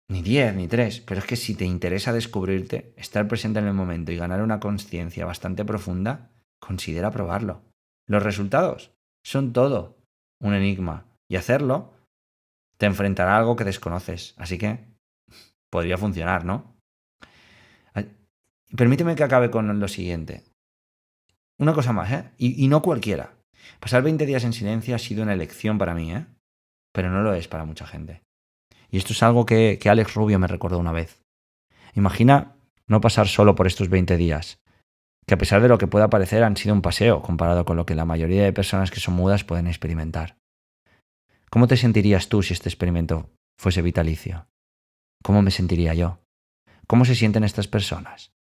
Ni 10, ni 3. Pero es que si te interesa descubrirte, estar presente en el momento y ganar una conciencia bastante profunda, considera probarlo. Los resultados son todo un enigma. Y hacerlo te enfrentará a algo que desconoces. Así que podría funcionar, ¿no? Permíteme que acabe con lo siguiente. Una cosa más, ¿eh? Y no cualquiera. Pasar 20 días en silencio ha sido una elección para mí, ¿eh? Pero no lo es para mucha gente. Y esto es algo que Alex Rubio me recordó una vez. Imagina no pasar solo por estos 20 días, que a pesar de lo que pueda parecer han sido un paseo comparado con lo que la mayoría de personas que son mudas pueden experimentar. ¿Cómo te sentirías tú si este experimento fuese vitalicio? ¿Cómo me sentiría yo? ¿Cómo se sienten estas personas?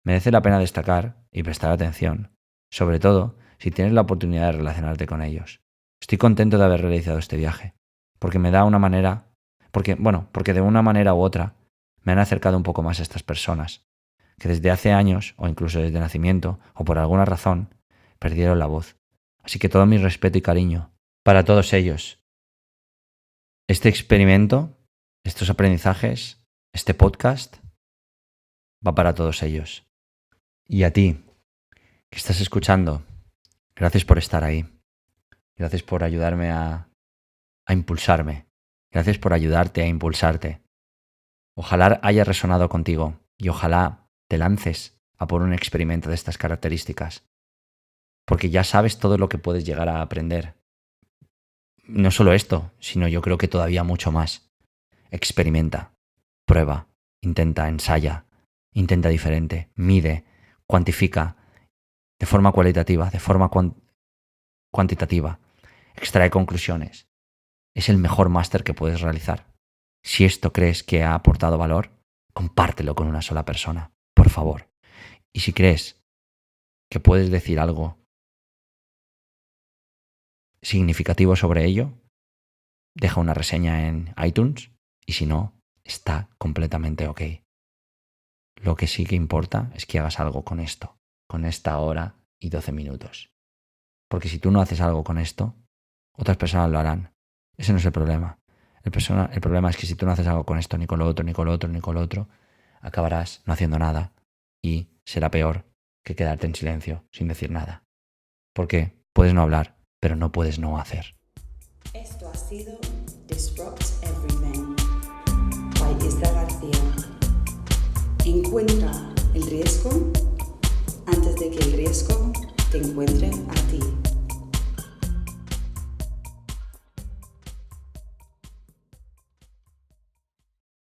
Merece la pena destacar y prestar atención, sobre todo si tienes la oportunidad de relacionarte con ellos. Estoy contento de haber realizado este viaje, porque de una manera u otra me han acercado un poco más a estas personas, que desde hace años, o incluso desde nacimiento, o por alguna razón, perdieron la voz. Así que todo mi respeto y cariño para todos ellos. Este experimento, estos aprendizajes, este podcast, va para todos ellos. Y a ti, que estás escuchando, gracias por estar ahí. Gracias por ayudarme a impulsarme. Gracias por ayudarte a impulsarte. Ojalá haya resonado contigo y ojalá te lances a por un experimento de estas características. Porque ya sabes todo lo que puedes llegar a aprender. No solo esto, sino yo creo que todavía mucho más. Experimenta, prueba, intenta, ensaya, intenta diferente, mide, cuantifica de forma cualitativa, de forma cuantitativa. Extrae conclusiones. Es el mejor máster que puedes realizar. Si esto crees que ha aportado valor, compártelo con una sola persona, por favor. Y si crees que puedes decir algo significativo sobre ello, deja una reseña en iTunes y si no, está completamente ok. Lo que sí que importa es que hagas algo con esto, con esta hora y 12 minutos. Porque si tú no haces algo con esto, otras personas lo harán. Ese no es el problema. El problema es que si tú no haces algo con esto, ni con lo otro, ni con lo otro, ni con lo otro, acabarás no haciendo nada y será peor que quedarte en silencio sin decir nada. Porque puedes no hablar, pero no puedes no hacer. Esto ha sido Disrupt Everything by Isra García. Encuentra el riesgo antes de que el riesgo te encuentre a ti.